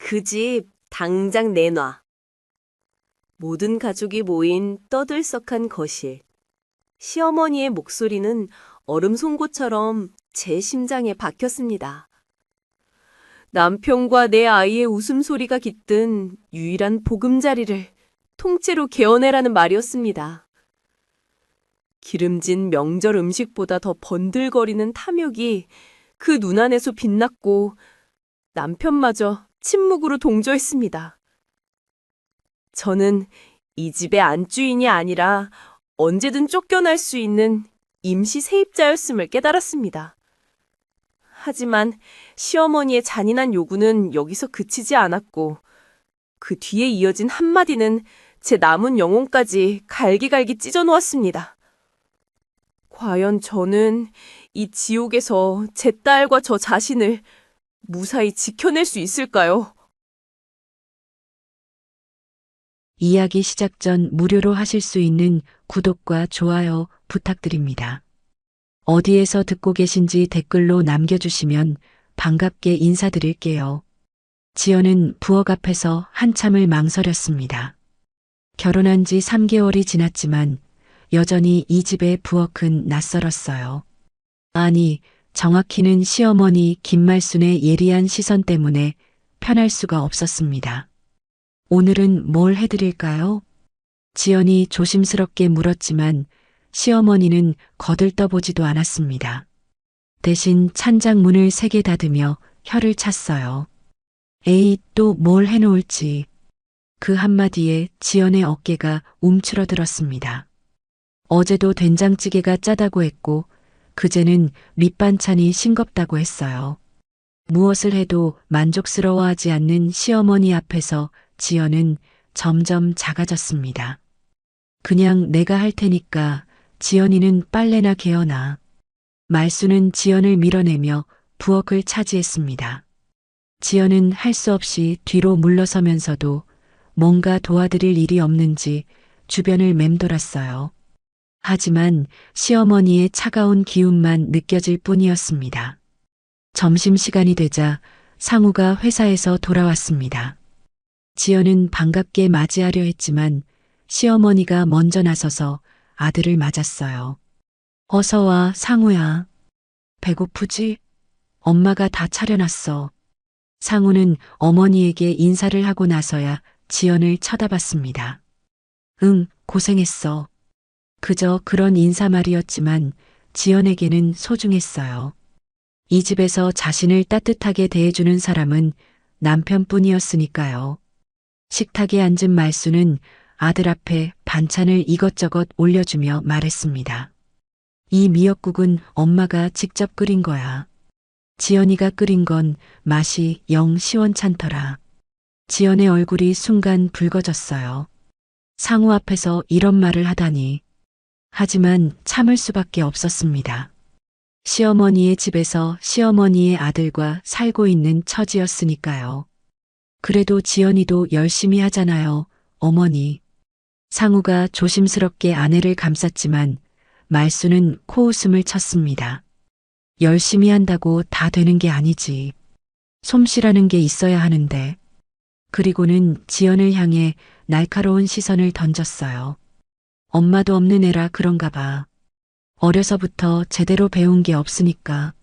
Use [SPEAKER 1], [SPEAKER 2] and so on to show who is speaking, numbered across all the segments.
[SPEAKER 1] 그 집 당장 내놔. 모든 가족이 모인 떠들썩한 거실. 시어머니의 목소리는 얼음 송곳처럼 제 심장에 박혔습니다. 남편과 내 아이의 웃음소리가 깃든 유일한 보금자리를 통째로 개어내라는 말이었습니다. 기름진 명절 음식보다 더 번들거리는 탐욕이 그 눈 안에서 빛났고 남편마저 침묵으로 동조했습니다. 저는 이 집의 안주인이 아니라 언제든 쫓겨날 수 있는 임시 세입자였음을 깨달았습니다. 하지만 시어머니의 잔인한 요구는 여기서 그치지 않았고 그 뒤에 이어진 한마디는 제 남은 영혼까지 갈기갈기 찢어놓았습니다. 과연 저는 이 지옥에서 제 딸과 저 자신을 무사히 지켜낼 수 있을까요?
[SPEAKER 2] 이야기 시작 전 무료로 하실 수 있는 구독과 좋아요 부탁드립니다. 어디에서 듣고 계신지 댓글로 남겨주시면 반갑게 인사드릴게요. 지연은 부엌 앞에서 한참을 망설였습니다. 결혼한 지 3개월이 지났지만 여전히 이 집의 부엌은 낯설었어요. 아니, 정확히는 시어머니 김말순의 예리한 시선 때문에 편할 수가 없었습니다. 오늘은 뭘 해드릴까요? 지연이 조심스럽게 물었지만 시어머니는 거들떠보지도 않았습니다. 대신 찬장문을 세게 닫으며 혀를 찼어요. 에이, 또 뭘 해놓을지. 그 한마디에 지연의 어깨가 움츠러들었습니다. 어제도 된장찌개가 짜다고 했고 그제는 밑반찬이 싱겁다고 했어요. 무엇을 해도 만족스러워하지 않는 시어머니 앞에서 지연은 점점 작아졌습니다. 그냥 내가 할 테니까 지연이는 빨래나 개어놔. 말수는 지연을 밀어내며 부엌을 차지했습니다. 지연은 할 수 없이 뒤로 물러서면서도 뭔가 도와드릴 일이 없는지 주변을 맴돌았어요. 하지만 시어머니의 차가운 기운만 느껴질 뿐이었습니다. 점심시간이 되자 상우가 회사에서 돌아왔습니다. 지연은 반갑게 맞이하려 했지만 시어머니가 먼저 나서서 아들을 맞았어요. 어서 와, 상우야. 배고프지? 엄마가 다 차려놨어. 상우는 어머니에게 인사를 하고 나서야 지연을 쳐다봤습니다. 응, 고생했어. 그저 그런 인사말이었지만 지연에게는 소중했어요. 이 집에서 자신을 따뜻하게 대해주는 사람은 남편뿐이었으니까요. 식탁에 앉은 말수는 아들 앞에 반찬을 이것저것 올려주며 말했습니다. 이 미역국은 엄마가 직접 끓인 거야. 지연이가 끓인 건 맛이 영 시원찮더라. 지연의 얼굴이 순간 붉어졌어요. 상우 앞에서 이런 말을 하다니. 하지만 참을 수밖에 없었습니다. 시어머니의 집에서 시어머니의 아들과 살고 있는 처지였으니까요. 그래도 지연이도 열심히 하잖아요, 어머니. 상우가 조심스럽게 아내를 감쌌지만 말수는 코웃음을 쳤습니다. 열심히 한다고 다 되는 게 아니지. 솜씨라는 게 있어야 하는데. 그리고는 지연을 향해 날카로운 시선을 던졌어요. 엄마도 없는 애라 그런가 봐. 어려서부터 제대로 배운 게 없으니까.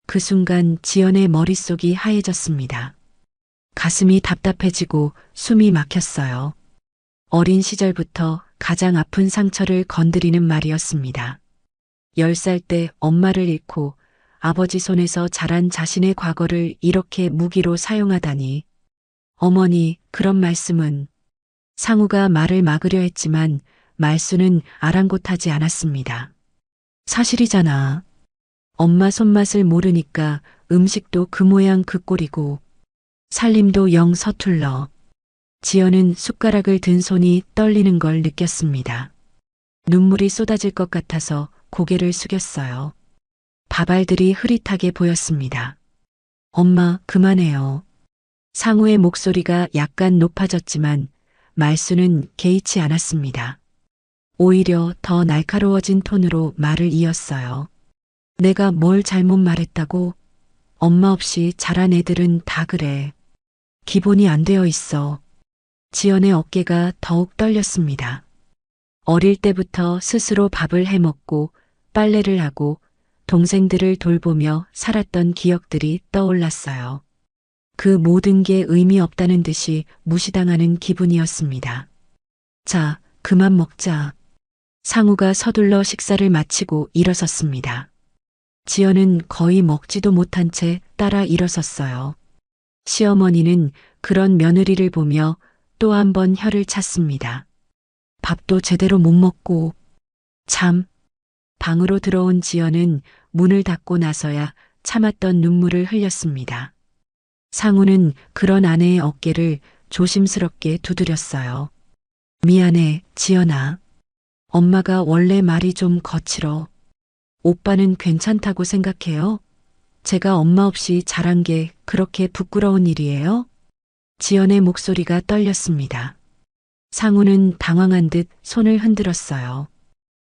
[SPEAKER 2] 그 순간 지연의 머릿속이 하얘졌습니다. 가슴이 답답해지고 숨이 막혔어요. 어린 시절부터 가장 아픈 상처를 건드리는 말이었습니다. 10살 때 엄마를 잃고 아버지 손에서 자란 자신의 과거를 이렇게 무기로 사용하다니. 어머니, 그런 말씀은. 상우가 말을 막으려 했지만 말수는 아랑곳하지 않았습니다. 사실이잖아. 엄마 손맛을 모르니까 음식도 그 모양 그 꼴이고 살림도 영 서툴러. 지연은 숟가락을 든 손이 떨리는 걸 느꼈습니다. 눈물이 쏟아질 것 같아서 고개를 숙였어요. 밥알들이 흐릿하게 보였습니다. 엄마, 그만해요. 상우의 목소리가 약간 높아졌지만 말수는 개의치 않았습니다. 오히려 더 날카로워진 톤으로 말을 이었어요. 내가 뭘 잘못 말했다고? 엄마 없이 자란 애들은 다 그래. 기본이 안 되어 있어. 지연의 어깨가 더욱 떨렸습니다. 어릴 때부터 스스로 밥을 해 먹고 빨래를 하고 동생들을 돌보며 살았던 기억들이 떠올랐어요. 그 모든 게 의미 없다는 듯이 무시당하는 기분이었습니다. 자, 그만 먹자. 상우가 서둘러 식사를 마치고 일어섰습니다. 지연은 거의 먹지도 못한 채 따라 일어섰어요. 시어머니는 그런 며느리를 보며 또 한 번 혀를 찼습니다. 밥도 제대로 못 먹고. 참. 방으로 들어온 지연은 문을 닫고 나서야 참았던 눈물을 흘렸습니다. 상우는 그런 아내의 어깨를 조심스럽게 두드렸어요. 미안해, 지연아. 엄마가 원래 말이 좀 거칠어. 오빠는 괜찮다고 생각해요? 제가 엄마 없이 자란 게 그렇게 부끄러운 일이에요? 지연의 목소리가 떨렸습니다. 상우는 당황한 듯 손을 흔들었어요.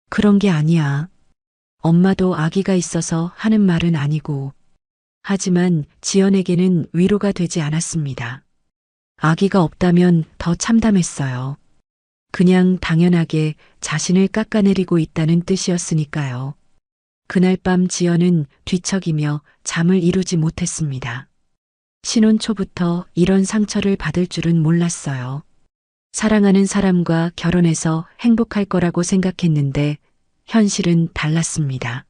[SPEAKER 2] 그런 게 아니야. 엄마도 아기가 있어서 하는 말은 아니고. 하지만 지연에게는 위로가 되지 않았습니다. 아기가 없다면 더 참담했어요. 그냥 당연하게 자신을 깎아내리고 있다는 뜻이었으니까요. 그날 밤 지연은 뒤척이며 잠을 이루지 못했습니다. 신혼 초부터 이런 상처를 받을 줄은 몰랐어요. 사랑하는 사람과 결혼해서 행복할 거라고 생각했는데 현실은 달랐습니다.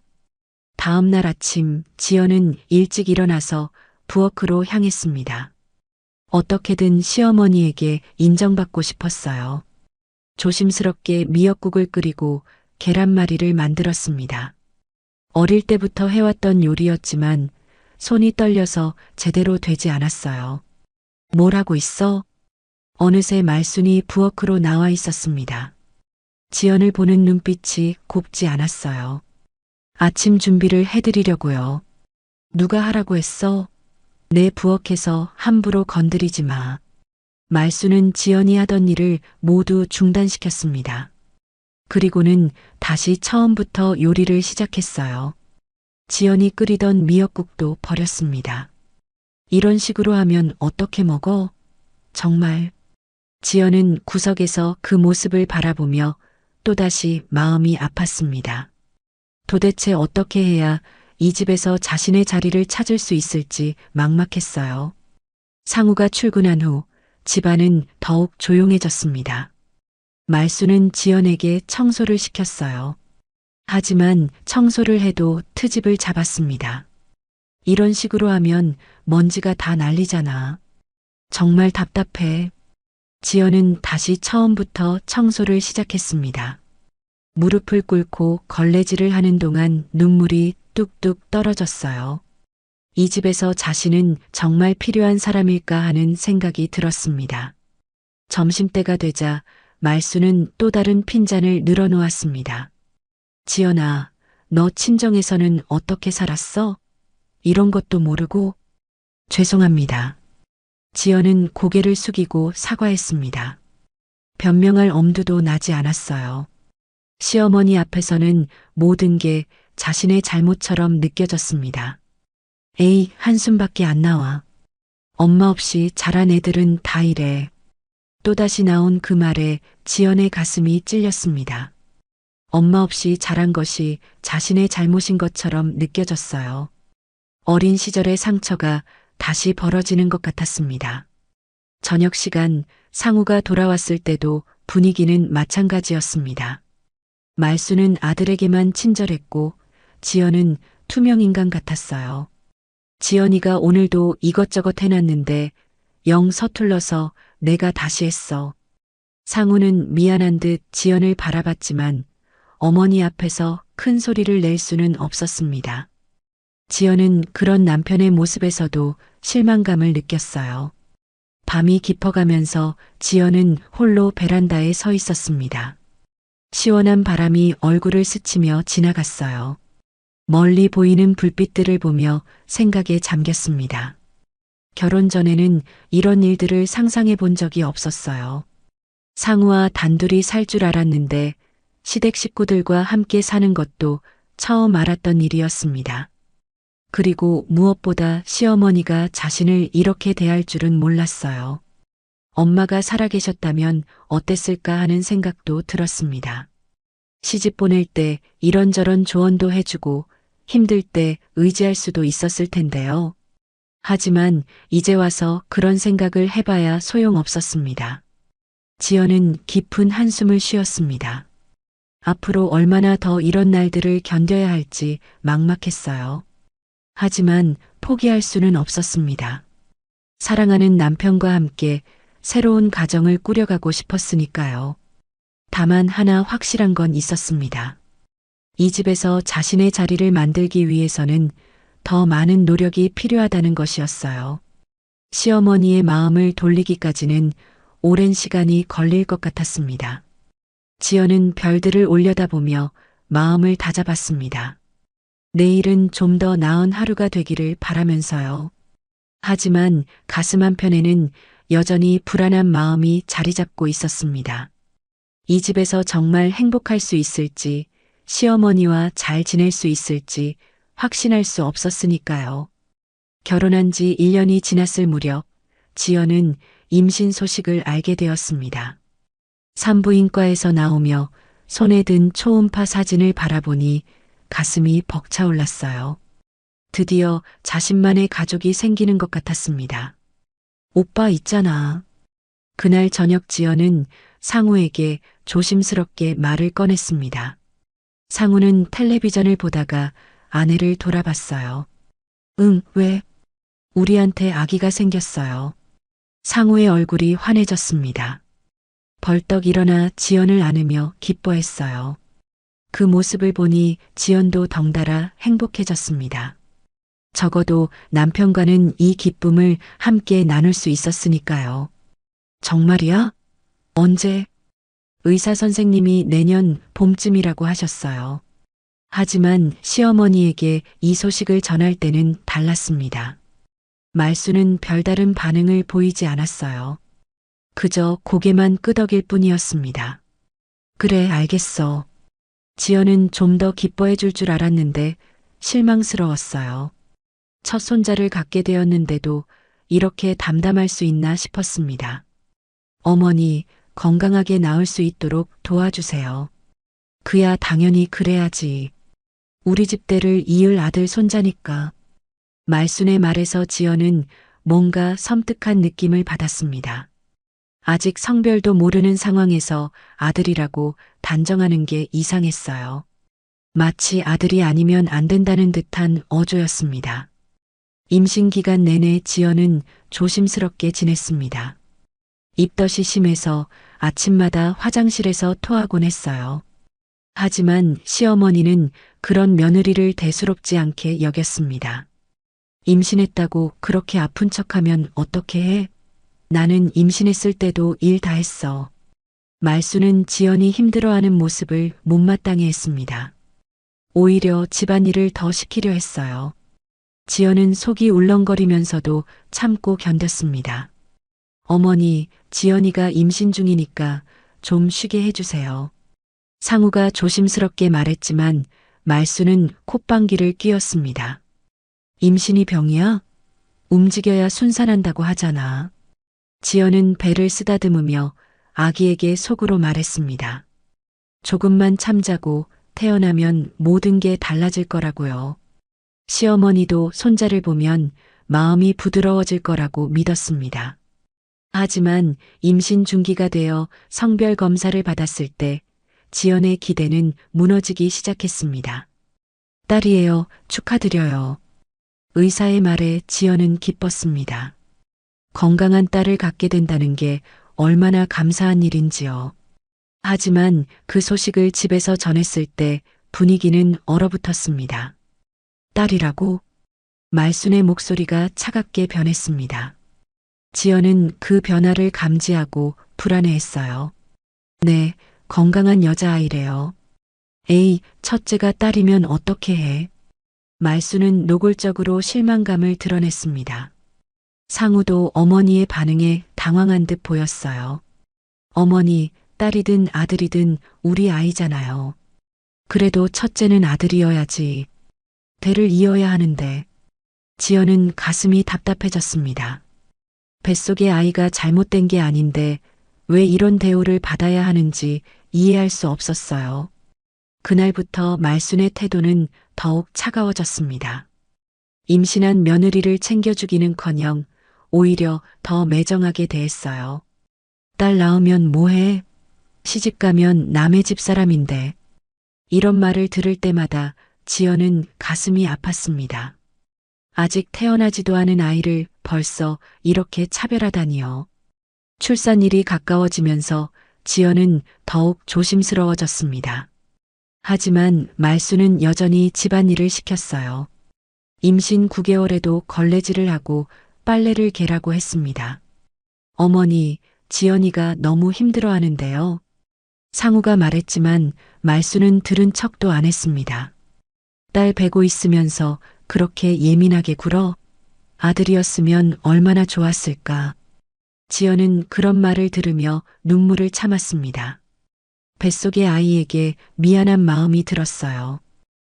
[SPEAKER 2] 다음 날 아침 지연은 일찍 일어나서 부엌으로 향했습니다. 어떻게든 시어머니에게 인정받고 싶었어요. 조심스럽게 미역국을 끓이고 계란말이를 만들었습니다. 어릴 때부터 해왔던 요리였지만 손이 떨려서 제대로 되지 않았어요. 뭘 하고 있어? 어느새 말순이 부엌으로 나와 있었습니다. 지연을 보는 눈빛이 곱지 않았어요. 아침 준비를 해드리려고요. 누가 하라고 했어? 내 부엌에서 함부로 건드리지 마. 말순은 지연이 하던 일을 모두 중단시켰습니다. 그리고는 다시 처음부터 요리를 시작했어요. 지연이 끓이던 미역국도 버렸습니다. 이런 식으로 하면 어떻게 먹어? 정말. 지연은 구석에서 그 모습을 바라보며 또다시 마음이 아팠습니다. 도대체 어떻게 해야 이 집에서 자신의 자리를 찾을 수 있을지 막막했어요. 상우가 출근한 후 집안은 더욱 조용해졌습니다. 말수는 지연에게 청소를 시켰어요. 하지만 청소를 해도 트집을 잡았습니다. 이런 식으로 하면 먼지가 다 날리잖아. 정말 답답해. 지연은 다시 처음부터 청소를 시작했습니다. 무릎을 꿇고 걸레질을 하는 동안 눈물이 뚝뚝 떨어졌어요. 이 집에서 자신은 정말 필요한 사람일까 하는 생각이 들었습니다. 점심때가 되자 말수는 또 다른 핀잔을 늘어놓았습니다. 지연아, 너 친정에서는 어떻게 살았어? 이런 것도 모르고? 죄송합니다. 지연은 고개를 숙이고 사과했습니다. 변명할 엄두도 나지 않았어요. 시어머니 앞에서는 모든 게 자신의 잘못처럼 느껴졌습니다. 에이, 한숨밖에 안 나와. 엄마 없이 자란 애들은 다 이래. 또다시 나온 그 말에 지연의 가슴이 찔렸습니다. 엄마 없이 자란 것이 자신의 잘못인 것처럼 느껴졌어요. 어린 시절의 상처가 다시 벌어지는 것 같았습니다. 저녁 시간 상우가 돌아왔을 때도 분위기는 마찬가지였습니다. 말수는 아들에게만 친절했고 지연은 투명인간 같았어요. 지연이가 오늘도 이것저것 해놨는데 영 서툴러서 내가 다시 했어. 상우는 미안한 듯 지연을 바라봤지만 어머니 앞에서 큰 소리를 낼 수는 없었습니다. 지연은 그런 남편의 모습에서도 실망감을 느꼈어요. 밤이 깊어가면서 지연은 홀로 베란다에 서 있었습니다. 시원한 바람이 얼굴을 스치며 지나갔어요. 멀리 보이는 불빛들을 보며 생각에 잠겼습니다. 결혼 전에는 이런 일들을 상상해 본 적이 없었어요. 상우와 단둘이 살 줄 알았는데 시댁 식구들과 함께 사는 것도 처음 알았던 일이었습니다. 그리고 무엇보다 시어머니가 자신을 이렇게 대할 줄은 몰랐어요. 엄마가 살아계셨다면 어땠을까 하는 생각도 들었습니다. 시집 보낼 때 이런저런 조언도 해주고 힘들 때 의지할 수도 있었을 텐데요. 하지만 이제 와서 그런 생각을 해봐야 소용없었습니다. 지연은 깊은 한숨을 쉬었습니다. 앞으로 얼마나 더 이런 날들을 견뎌야 할지 막막했어요. 하지만 포기할 수는 없었습니다. 사랑하는 남편과 함께 새로운 가정을 꾸려가고 싶었으니까요. 다만 하나 확실한 건 있었습니다. 이 집에서 자신의 자리를 만들기 위해서는 더 많은 노력이 필요하다는 것이었어요. 시어머니의 마음을 돌리기까지는 오랜 시간이 걸릴 것 같았습니다. 지연은 별들을 올려다보며 마음을 다잡았습니다. 내일은 좀 더 나은 하루가 되기를 바라면서요. 하지만 가슴 한편에는 여전히 불안한 마음이 자리 잡고 있었습니다. 이 집에서 정말 행복할 수 있을지, 시어머니와 잘 지낼 수 있을지 확신할 수 없었으니까요. 결혼한 지 1년이 지났을 무렵, 지연은 임신 소식을 알게 되었습니다. 산부인과에서 나오며 손에 든 초음파 사진을 바라보니 가슴이 벅차올랐어요. 드디어 자신만의 가족이 생기는 것 같았습니다. 오빠 있잖아. 그날 저녁 지연은 상우에게 조심스럽게 말을 꺼냈습니다. 상우는 텔레비전을 보다가 아내를 돌아봤어요. 응, 왜? 우리한테 아기가 생겼어요. 상우의 얼굴이 환해졌습니다. 벌떡 일어나 지연을 안으며 기뻐했어요. 그 모습을 보니 지연도 덩달아 행복해졌습니다. 적어도 남편과는 이 기쁨을 함께 나눌 수 있었으니까요. 정말이야? 언제? 의사 선생님이 내년 봄쯤이라고 하셨어요. 하지만 시어머니에게 이 소식을 전할 때는 달랐습니다. 말수는 별다른 반응을 보이지 않았어요. 그저 고개만 끄덕일 뿐이었습니다. 그래, 알겠어. 지연은 좀 더 기뻐해 줄 줄 알았는데 실망스러웠어요. 첫 손자를 갖게 되었는데도 이렇게 담담할 수 있나 싶었습니다. 어머니, 건강하게 나을 수 있도록 도와주세요. 그야 당연히 그래야지. 우리 집대를 이을 아들 손자니까. 말순의 말에서 지연은 뭔가 섬뜩한 느낌을 받았습니다. 아직 성별도 모르는 상황에서 아들이라고 단정하는 게 이상했어요. 마치 아들이 아니면 안 된다는 듯한 어조였습니다. 임신 기간 내내 지연은 조심스럽게 지냈습니다. 입덧이 심해서 아침마다 화장실에서 토하곤 했어요. 하지만 시어머니는 그런 며느리를 대수롭지 않게 여겼습니다. 임신했다고 그렇게 아픈 척하면 어떻게 해? 나는 임신했을 때도 일 다 했어. 말수는 지연이 힘들어하는 모습을 못마땅해 했습니다. 오히려 집안일을 더 시키려 했어요. 지연은 속이 울렁거리면서도 참고 견뎠습니다. 어머니, 지연이가 임신 중이니까 좀 쉬게 해주세요. 상우가 조심스럽게 말했지만 말수는 콧방귀를 뀌었습니다. 임신이 병이야? 움직여야 순산한다고 하잖아. 지연은 배를 쓰다듬으며 아기에게 속으로 말했습니다. 조금만 참자고 태어나면 모든 게 달라질 거라고요. 시어머니도 손자를 보면 마음이 부드러워질 거라고 믿었습니다. 하지만 임신 중기가 되어 성별 검사를 받았을 때 지연의 기대는 무너지기 시작했습니다. 딸이에요. 축하드려요. 의사의 말에 지연은 기뻤습니다. 건강한 딸을 갖게 된다는 게 얼마나 감사한 일인지요. 하지만 그 소식을 집에서 전했을 때 분위기는 얼어붙었습니다. 딸이라고? 말순의 목소리가 차갑게 변했습니다. 지연은 그 변화를 감지하고 불안해했어요. 네, 건강한 여자아이래요. 에이, 첫째가 딸이면 어떻게 해? 말순은 노골적으로 실망감을 드러냈습니다. 상우도 어머니의 반응에 당황한 듯 보였어요. 어머니, 딸이든 아들이든 우리 아이잖아요. 그래도 첫째는 아들이어야지. 대를 이어야 하는데 지연은 가슴이 답답해졌습니다. 뱃속의 아이가 잘못된 게 아닌데 왜 이런 대우를 받아야 하는지 이해할 수 없었어요. 그날부터 말순의 태도는 더욱 차가워졌습니다. 임신한 며느리를 챙겨주기는커녕 오히려 더 매정하게 대했어요. 딸 낳으면 뭐해? 시집 가면 남의 집 사람인데. 이런 말을 들을 때마다 지연은 가슴이 아팠습니다. 아직 태어나지도 않은 아이를 벌써 이렇게 차별하다니요. 출산일이 가까워지면서 지연은 더욱 조심스러워졌습니다. 하지만 말순은 여전히 집안일을 시켰어요. 임신 9개월에도 걸레질을 하고 빨래를 개라고 했습니다. 어머니, 지연이가 너무 힘들어하는데요. 상우가 말했지만 말순은 들은 척도 안 했습니다. 딸 베고 있으면서 그렇게 예민하게 굴어? 아들이었으면 얼마나 좋았을까. 지연은 그런 말을 들으며 눈물을 참았습니다. 뱃속의 아이에게 미안한 마음이 들었어요.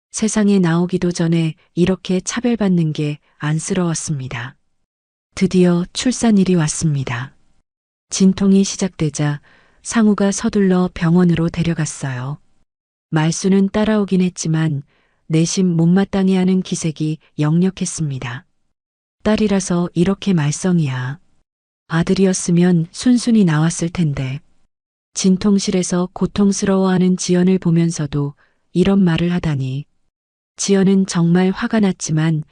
[SPEAKER 2] 세상에 나오기도 전에 이렇게 차별받는 게 안쓰러웠습니다. 드디어 출산일이 왔습니다. 진통이 시작되자 상우가 서둘러 병원으로 데려갔어요. 말수는 따라오긴 했지만 내심 못마땅해 하는 기색이 역력했습니다. 딸이라서 이렇게 말썽이야. 아들이었으면 순순히 나왔을 텐데. 진통실에서 고통스러워하는 지연을 보면서도 이런 말을 하다니. 지연은 정말 화가 났지만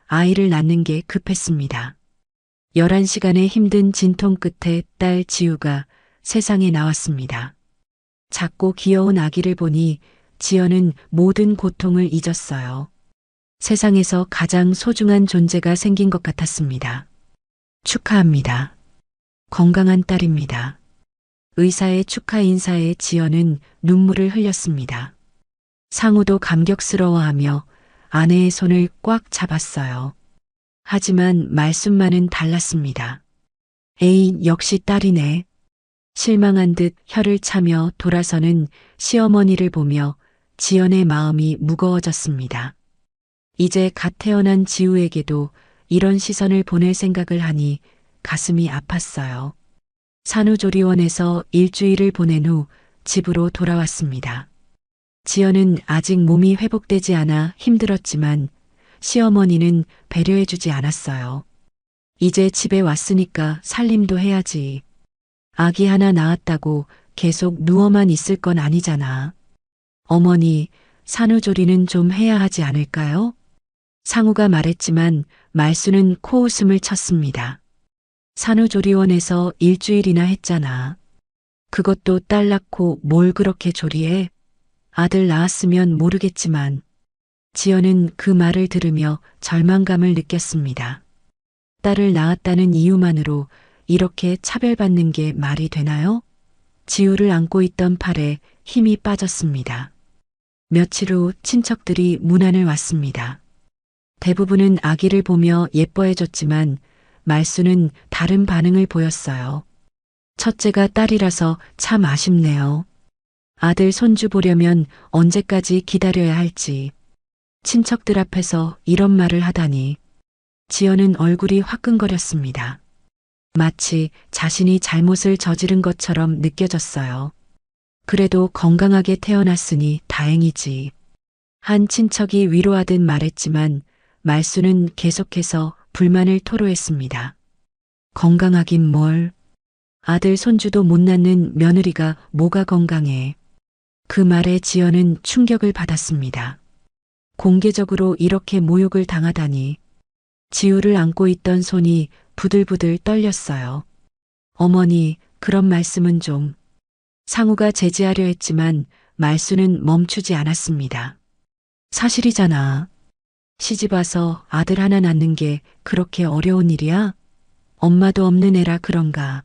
[SPEAKER 2] 아이를 낳는 게 급했습니다. 11시간의 힘든 진통 끝에 딸 지우가 세상에 나왔습니다. 작고 귀여운 아기를 보니 지연은 모든 고통을 잊었어요. 세상에서 가장 소중한 존재가 생긴 것 같았습니다. 축하합니다. 건강한 딸입니다. 의사의 축하 인사에 지연은 눈물을 흘렸습니다. 상우도 감격스러워하며 아내의 손을 꽉 잡았어요. 하지만 말순만은 달랐습니다. 에이, 역시 딸이네. 실망한 듯 혀를 차며 돌아서는 시어머니를 보며 지연의 마음이 무거워졌습니다. 이제 갓 태어난 지우에게도 이런 시선을 보낼 생각을 하니 가슴이 아팠어요. 산후조리원에서 일주일을 보낸 후 집으로 돌아왔습니다. 지연은 아직 몸이 회복되지 않아 힘들었지만 시어머니는 배려해주지 않았어요. 이제 집에 왔으니까 살림도 해야지. 아기 하나 낳았다고 계속 누워만 있을 건 아니잖아. 어머니, 산후조리는 좀 해야 하지 않을까요? 상우가 말했지만 말수는 코웃음을 쳤습니다. 산후조리원에서 일주일이나 했잖아. 그것도 딸 낳고 뭘 그렇게 조리해? 아들 낳았으면 모르겠지만 지연은 그 말을 들으며 절망감을 느꼈습니다. 딸을 낳았다는 이유만으로 이렇게 차별받는 게 말이 되나요? 지우를 안고 있던 팔에 힘이 빠졌습니다. 며칠 후 친척들이 문안을 왔습니다. 대부분은 아기를 보며 예뻐해줬지만 말수는 다른 반응을 보였어요. 첫째가 딸이라서 참 아쉽네요. 아들 손주 보려면 언제까지 기다려야 할지. 친척들 앞에서 이런 말을 하다니. 지연은 얼굴이 화끈거렸습니다. 마치 자신이 잘못을 저지른 것처럼 느껴졌어요. 그래도 건강하게 태어났으니 다행이지. 한 친척이 위로하듯 말했지만 말수는 계속해서 불만을 토로했습니다. 건강하긴 뭘. 아들 손주도 못 낳는 며느리가 뭐가 건강해. 그 말에 지연은 충격을 받았습니다. 공개적으로 이렇게 모욕을 당하다니. 지우를 안고 있던 손이 부들부들 떨렸어요. 어머니, 그런 말씀은 좀. 상우가 제지하려 했지만 말수는 멈추지 않았습니다. 사실이잖아. 시집 와서 아들 하나 낳는 게 그렇게 어려운 일이야? 엄마도 없는 애라 그런가.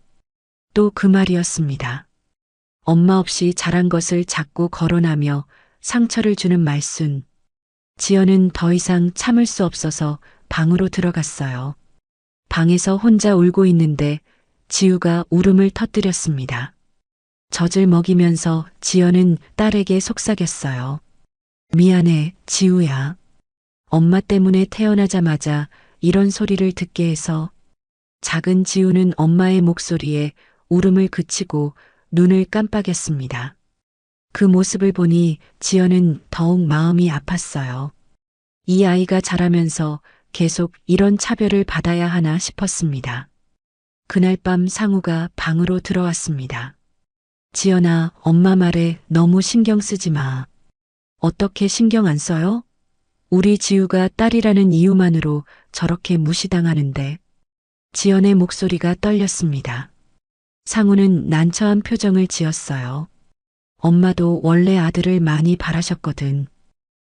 [SPEAKER 2] 또 그 말이었습니다. 엄마 없이 자란 것을 자꾸 거론하며 상처를 주는 말순. 지연은 더 이상 참을 수 없어서 방으로 들어갔어요. 방에서 혼자 울고 있는데 지우가 울음을 터뜨렸습니다. 젖을 먹이면서 지연은 딸에게 속삭였어요. 미안해, 지우야. 엄마 때문에 태어나자마자 이런 소리를 듣게 해서 작은 지우는 엄마의 목소리에 울음을 그치고 눈을 깜빡였습니다. 그 모습을 보니 지연은 더욱 마음이 아팠어요. 이 아이가 자라면서 계속 이런 차별을 받아야 하나 싶었습니다. 그날 밤 상우가 방으로 들어왔습니다. 지연아, 엄마 말에 너무 신경 쓰지 마. 어떻게 신경 안 써요? 우리 지우가 딸이라는 이유만으로 저렇게 무시당하는데. 지연의 목소리가 떨렸습니다. 상우는 난처한 표정을 지었어요. 엄마도 원래 아들을 많이 바라셨거든.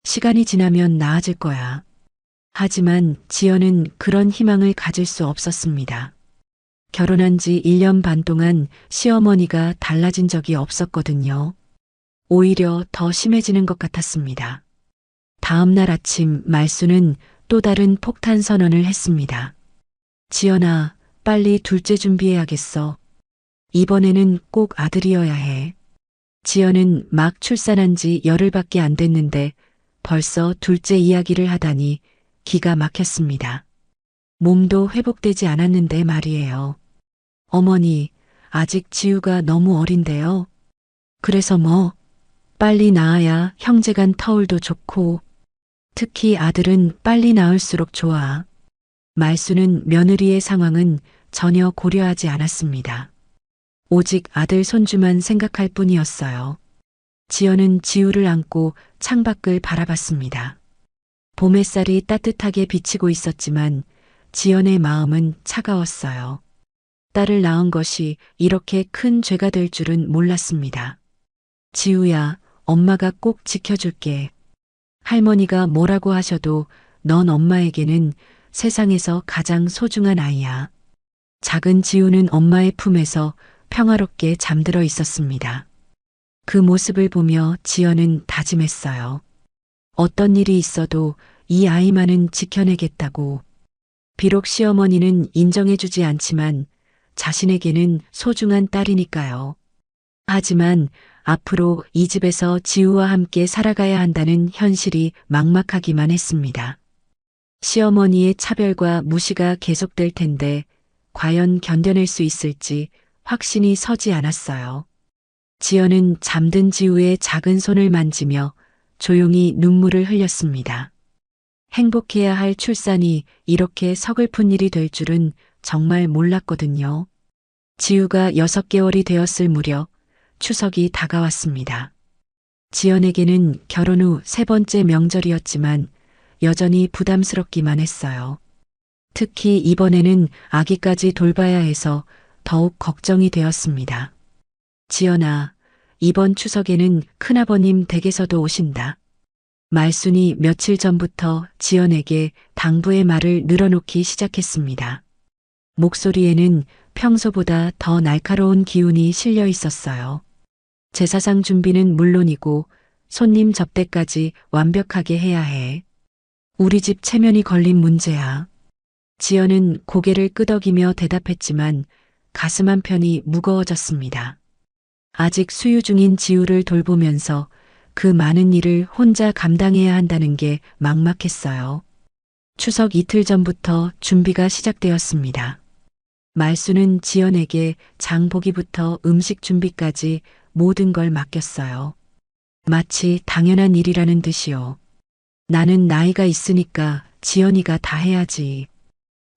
[SPEAKER 2] 시간이 지나면 나아질 거야. 하지만 지연은 그런 희망을 가질 수 없었습니다. 결혼한 지 1년 반 동안 시어머니가 달라진 적이 없었거든요. 오히려 더 심해지는 것 같았습니다. 다음 날 아침 말수는 또 다른 폭탄 선언을 했습니다. 지연아, 빨리 둘째 준비해야겠어. 이번에는 꼭 아들이어야 해. 지연은 막 출산한 지 열흘밖에 안 됐는데 벌써 둘째 이야기를 하다니 기가 막혔습니다. 몸도 회복되지 않았는데 말이에요. 어머니, 아직 지우가 너무 어린데요. 그래서 뭐, 빨리 낳아야 형제간 터울도 좋고, 특히 아들은 빨리 낳을수록 좋아. 말수는 며느리의 상황은 전혀 고려하지 않았습니다. 오직 아들 손주만 생각할 뿐이었어요. 지연은 지우를 안고 창밖을 바라봤습니다. 봄 햇살이 따뜻하게 비치고 있었지만 지연의 마음은 차가웠어요. 딸을 낳은 것이 이렇게 큰 죄가 될 줄은 몰랐습니다. 지우야, 엄마가 꼭 지켜줄게. 할머니가 뭐라고 하셔도 넌 엄마에게는 세상에서 가장 소중한 아이야. 작은 지우는 엄마의 품에서 평화롭게 잠들어 있었습니다. 그 모습을 보며 지연은 다짐했어요. 어떤 일이 있어도 이 아이만은 지켜내겠다고. 비록 시어머니는 인정해주지 않지만 자신에게는 소중한 딸이니까요. 하지만 앞으로 이 집에서 지우와 함께 살아가야 한다는 현실이 막막하기만 했습니다. 시어머니의 차별과 무시가 계속될 텐데 과연 견뎌낼 수 있을지 확신이 서지 않았어요. 지연은 잠든 지우의 작은 손을 만지며 조용히 눈물을 흘렸습니다. 행복해야 할 출산이 이렇게 서글픈 일이 될 줄은 정말 몰랐거든요. 지우가 6개월이 되었을 무렵 추석이 다가왔습니다. 지연에게는 결혼 후 3번째 명절이었지만 여전히 부담스럽기만 했어요. 특히 이번에는 아기까지 돌봐야 해서 더욱 걱정이 되었습니다. 지연아, 이번 추석에는 큰아버님 댁에서도 오신다. 말순이 며칠 전부터 지연에게 당부의 말을 늘어놓기 시작했습니다. 목소리에는 평소보다 더 날카로운 기운이 실려 있었어요. 제사상 준비는 물론이고 손님 접대까지 완벽하게 해야 해. 우리 집 체면이 걸린 문제야. 지연은 고개를 끄덕이며 대답했지만 가슴 한편이 무거워졌습니다. 아직 수유 중인 지우를 돌보면서 그 많은 일을 혼자 감당해야 한다는 게 막막했어요. 추석 이틀 전부터 준비가 시작되었습니다. 말수는 지연에게 장보기부터 음식 준비까지 모든 걸 맡겼어요. 마치 당연한 일이라는 듯이요. 나는 나이가 있으니까 지연이가 다 해야지.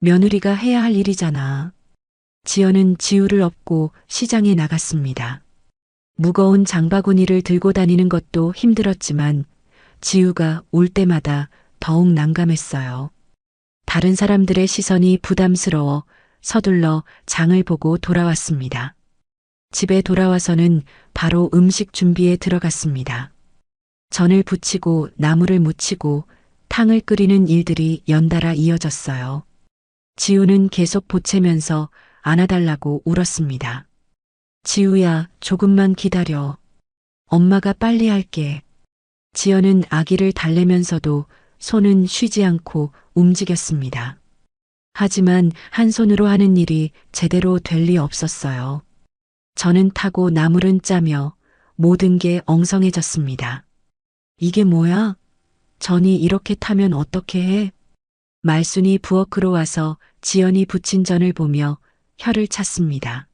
[SPEAKER 2] 며느리가 해야 할 일이잖아. 지연은 지우를 업고 시장에 나갔습니다. 무거운 장바구니를 들고 다니는 것도 힘들었지만 지우가 올 때마다 더욱 난감했어요. 다른 사람들의 시선이 부담스러워 서둘러 장을 보고 돌아왔습니다. 집에 돌아와서는 바로 음식 준비에 들어갔습니다. 전을 부치고 나물을 무치고 탕을 끓이는 일들이 연달아 이어졌어요. 지우는 계속 보채면서 안아달라고 울었습니다. 지우야, 조금만 기다려. 엄마가 빨리 할게. 지연은 아기를 달래면서도 손은 쉬지 않고 움직였습니다. 하지만 한 손으로 하는 일이 제대로 될 리 없었어요. 저는 타고 나물은 짜며 모든 게 엉성해졌습니다. 이게 뭐야? 전이 이렇게 타면 어떻게 해? 말순이 부엌으로 와서 지연이 부친 전을 보며 혀를 찼습니다.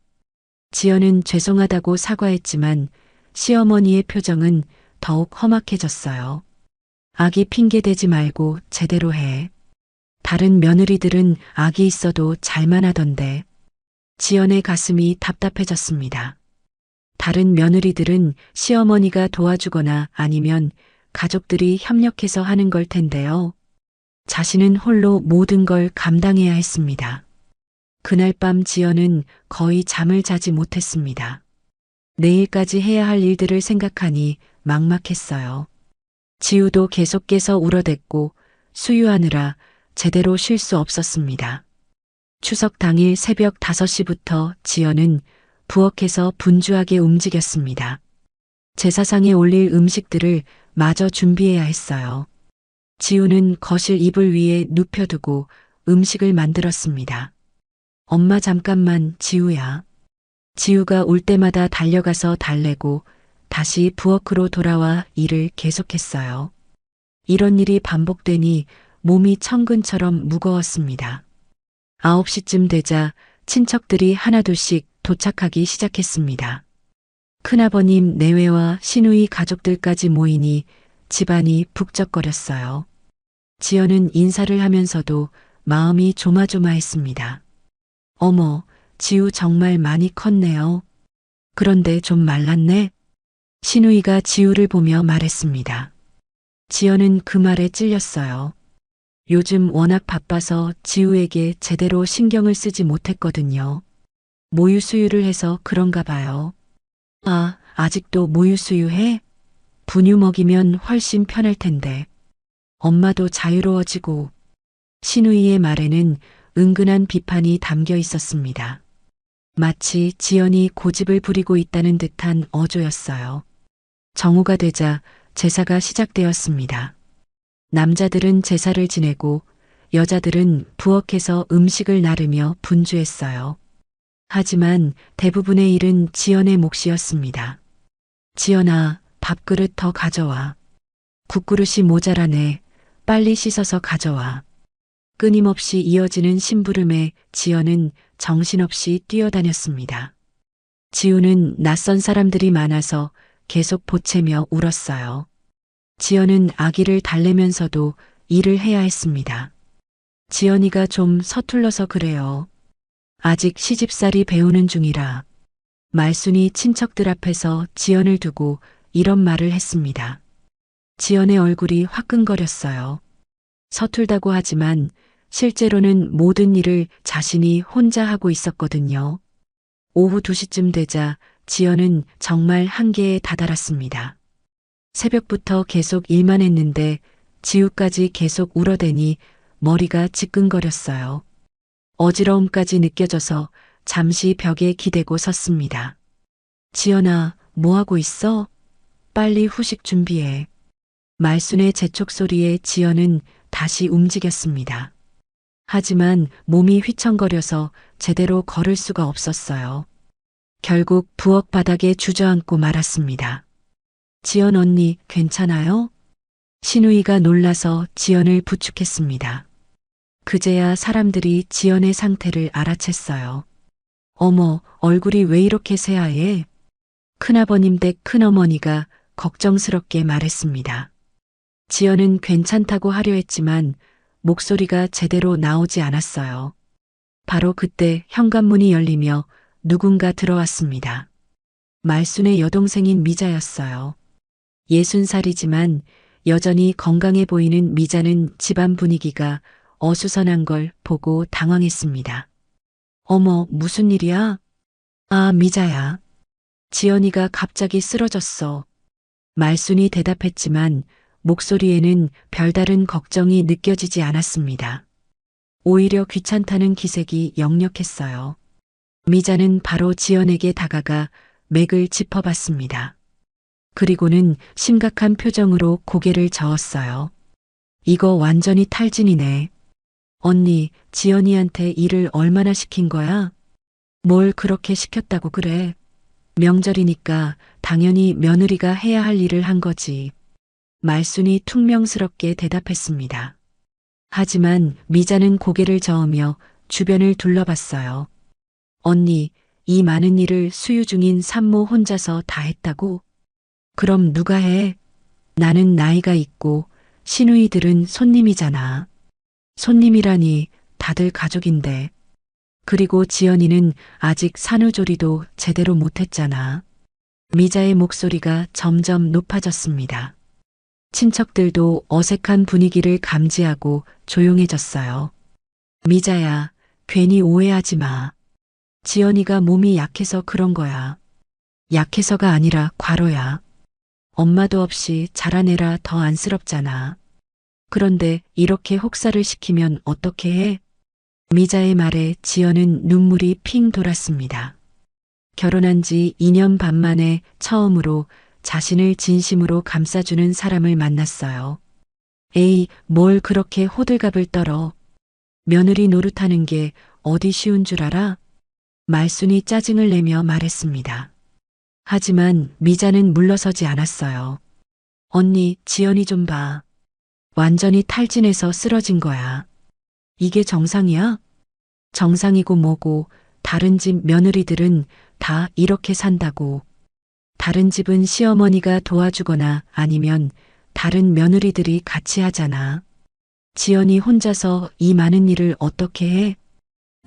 [SPEAKER 2] 지연은 죄송하다고 사과했지만 시어머니의 표정은 더욱 험악해졌어요. 아기 핑계대지 말고 제대로 해. 다른 며느리들은 아기 있어도 잘만 하던데. 지연의 가슴이 답답해졌습니다. 다른 며느리들은 시어머니가 도와주거나 아니면 가족들이 협력해서 하는 걸 텐데요. 자신은 홀로 모든 걸 감당해야 했습니다. 그날 밤 지연은 거의 잠을 자지 못했습니다. 내일까지 해야 할 일들을 생각하니 막막했어요. 지우도 계속해서 울어댔고 수유하느라 제대로 쉴 수 없었습니다. 추석 당일 새벽 5시부터 지연은 부엌에서 분주하게 움직였습니다. 제사상에 올릴 음식들을 마저 준비해야 했어요. 지우는 거실 이불 위에 눕혀두고 음식을 만들었습니다. 엄마 잠깐만, 지우야. 지우가 울 때마다 달려가서 달래고 다시 부엌으로 돌아와 일을 계속했어요. 이런 일이 반복되니 몸이 천근처럼 무거웠습니다. 9시쯤 되자 친척들이 하나둘씩 도착하기 시작했습니다. 큰아버님 내외와 시누이 가족들까지 모이니 집안이 북적거렸어요. 지연은 인사를 하면서도 마음이 조마조마했습니다. 어머, 지우 정말 많이 컸네요. 그런데 좀 말랐네. 시누이가 지우를 보며 말했습니다. 지연은 그 말에 찔렸어요. 요즘 워낙 바빠서 지우에게 제대로 신경을 쓰지 못했거든요. 모유 수유를 해서 그런가 봐요. 아, 아직도 모유 수유해? 분유 먹이면 훨씬 편할 텐데. 엄마도 자유로워지고. 시누이의 말에는 은근한 비판이 담겨 있었습니다. 마치 지연이 고집을 부리고 있다는 듯한 어조였어요. 정오가 되자 제사가 시작되었습니다. 남자들은 제사를 지내고 여자들은 부엌에서 음식을 나르며 분주했어요. 하지만 대부분의 일은 지연의 몫이었습니다. 지연아, 밥그릇 더 가져와. 국그릇이 모자라네. 빨리 씻어서 가져와. 끊임없이 이어지는 심부름에 지연은 정신없이 뛰어다녔습니다. 지우는 낯선 사람들이 많아서 계속 보채며 울었어요. 지연은 아기를 달래면서도 일을 해야 했습니다. 지연이가 좀 서툴러서 그래요. 아직 시집살이 배우는 중이라. 말순이 친척들 앞에서 지연을 두고 이런 말을 했습니다. 지연의 얼굴이 화끈거렸어요. 서툴다고 하지만 실제로는 모든 일을 자신이 혼자 하고 있었거든요. 오후 2시쯤 되자 지연은 정말 한계에 다다랐습니다. 새벽부터 계속 일만 했는데 지우까지 계속 울어대니 머리가 지끈거렸어요. 어지러움까지 느껴져서 잠시 벽에 기대고 섰습니다. 지연아, 뭐하고 있어? 빨리 후식 준비해. 말순의 재촉 소리에 지연은 다시 움직였습니다. 하지만 몸이 휘청거려서 제대로 걸을 수가 없었어요. 결국 부엌 바닥에 주저앉고 말았습니다. 지연 언니, 괜찮아요? 시누이가 놀라서 지연을 부축했습니다. 그제야 사람들이 지연의 상태를 알아챘어요. 어머, 얼굴이 왜 이렇게 새하얘? 큰아버님 댁 큰어머니가 걱정스럽게 말했습니다. 지연은 괜찮다고 하려 했지만 목소리가 제대로 나오지 않았어요. 바로 그때 현관문이 열리며 누군가 들어왔습니다. 말순의 여동생인 미자였어요. 60살이지만 여전히 건강해 보이는 미자는 집안 분위기가 어수선한 걸 보고 당황했습니다. 어머, 무슨 일이야? 아, 미자야. 지연이가 갑자기 쓰러졌어. 말순이 대답했지만 목소리에는 별다른 걱정이 느껴지지 않았습니다. 오히려 귀찮다는 기색이 역력했어요. 미자는 바로 지연에게 다가가 맥을 짚어봤습니다. 그리고는 심각한 표정으로 고개를 저었어요. 이거 완전히 탈진이네. 언니, 지연이한테 일을 얼마나 시킨 거야? 뭘 그렇게 시켰다고 그래? 명절이니까 당연히 며느리가 해야 할 일을 한 거지. 말순이 퉁명스럽게 대답했습니다. 하지만 미자는 고개를 저으며 주변을 둘러봤어요. 언니, 이 많은 일을 수유 중인 산모 혼자서 다 했다고? 그럼 누가 해? 나는 나이가 있고 시누이들은 손님이잖아. 손님이라니 다들 가족인데. 그리고 지연이는 아직 산후조리도 제대로 못했잖아. 미자의 목소리가 점점 높아졌습니다. 친척들도 어색한 분위기를 감지하고 조용해졌어요. 미자야, 괜히 오해하지 마. 지연이가 몸이 약해서 그런 거야. 약해서가 아니라 과로야. 엄마도 없이 자라내라 더 안쓰럽잖아. 그런데 이렇게 혹사를 시키면 어떻게 해? 미자의 말에 지연은 눈물이 핑 돌았습니다. 결혼한 지 2년 반 만에 처음으로 자신을 진심으로 감싸주는 사람을 만났어요. 에이, 뭘 그렇게 호들갑을 떨어. 며느리 노릇하는 게 어디 쉬운 줄 알아? 말순이 짜증을 내며 말했습니다. 하지만 미자는 물러서지 않았어요. 언니, 지연이 좀 봐. 완전히 탈진해서 쓰러진 거야. 이게 정상이야? 정상이고 뭐고 다른 집 며느리들은 다 이렇게 산다고. 다른 집은 시어머니가 도와주거나 아니면 다른 며느리들이 같이 하잖아. 지연이 혼자서 이 많은 일을 어떻게 해?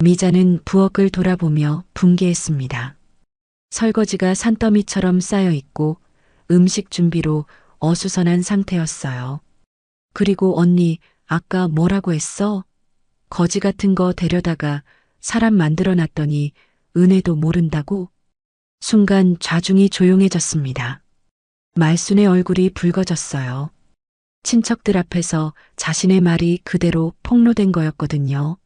[SPEAKER 2] 미자는 부엌을 돌아보며 분개했습니다. 설거지가 산더미처럼 쌓여 있고 음식 준비로 어수선한 상태였어요. 그리고 언니, 아까 뭐라고 했어? 거지 같은 거 데려다가 사람 만들어 놨더니 은혜도 모른다고? 순간 좌중이 조용해졌습니다. 말순의 얼굴이 붉어졌어요. 친척들 앞에서 자신의 말이 그대로 폭로된 거였거든요.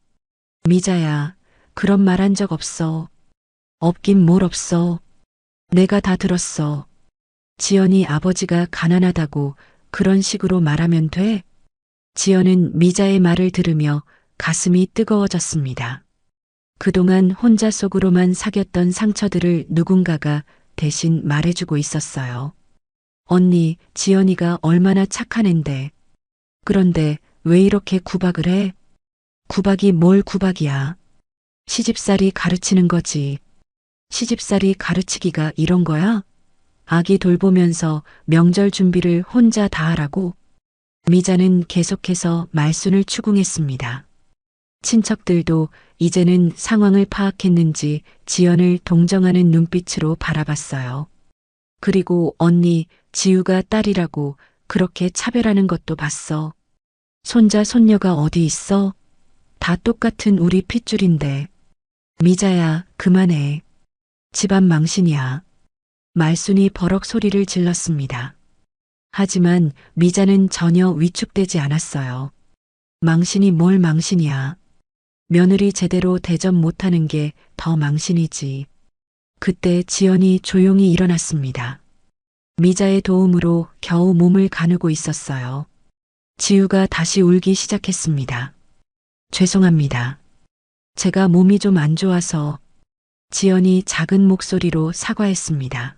[SPEAKER 2] 미자야, 그런 말 한 적 없어. 없긴 뭘 없어. 내가 다 들었어. 지연이 아버지가 가난하다고 그런 식으로 말하면 돼? 지연은 미자의 말을 들으며 가슴이 뜨거워졌습니다. 그동안 혼자 속으로만 사귀었던 상처들을 누군가가 대신 말해주고 있었어요. 언니, 지연이가 얼마나 착한 앤데. 그런데 왜 이렇게 구박을 해? 구박이 뭘 구박이야. 시집살이 가르치는 거지. 시집살이 가르치기가 이런 거야? 아기 돌보면서 명절 준비를 혼자 다 하라고? 미자는 계속해서 말순을 추궁했습니다. 친척들도 이제는 상황을 파악했는지 지연을 동정하는 눈빛으로 바라봤어요. 그리고 언니, 지우가 딸이라고 그렇게 차별하는 것도 봤어. 손자, 손녀가 어디 있어? 다 똑같은 우리 핏줄인데. 미자야, 그만해. 집안 망신이야. 말순이 버럭 소리를 질렀습니다. 하지만 미자는 전혀 위축되지 않았어요. 망신이 뭘 망신이야. 며느리 제대로 대접 못하는 게 더 망신이지. 그때 지연이 조용히 일어났습니다. 미자의 도움으로 겨우 몸을 가누고 있었어요. 지우가 다시 울기 시작했습니다. 죄송합니다. 제가 몸이 좀 안 좋아서. 지연이 작은 목소리로 사과했습니다.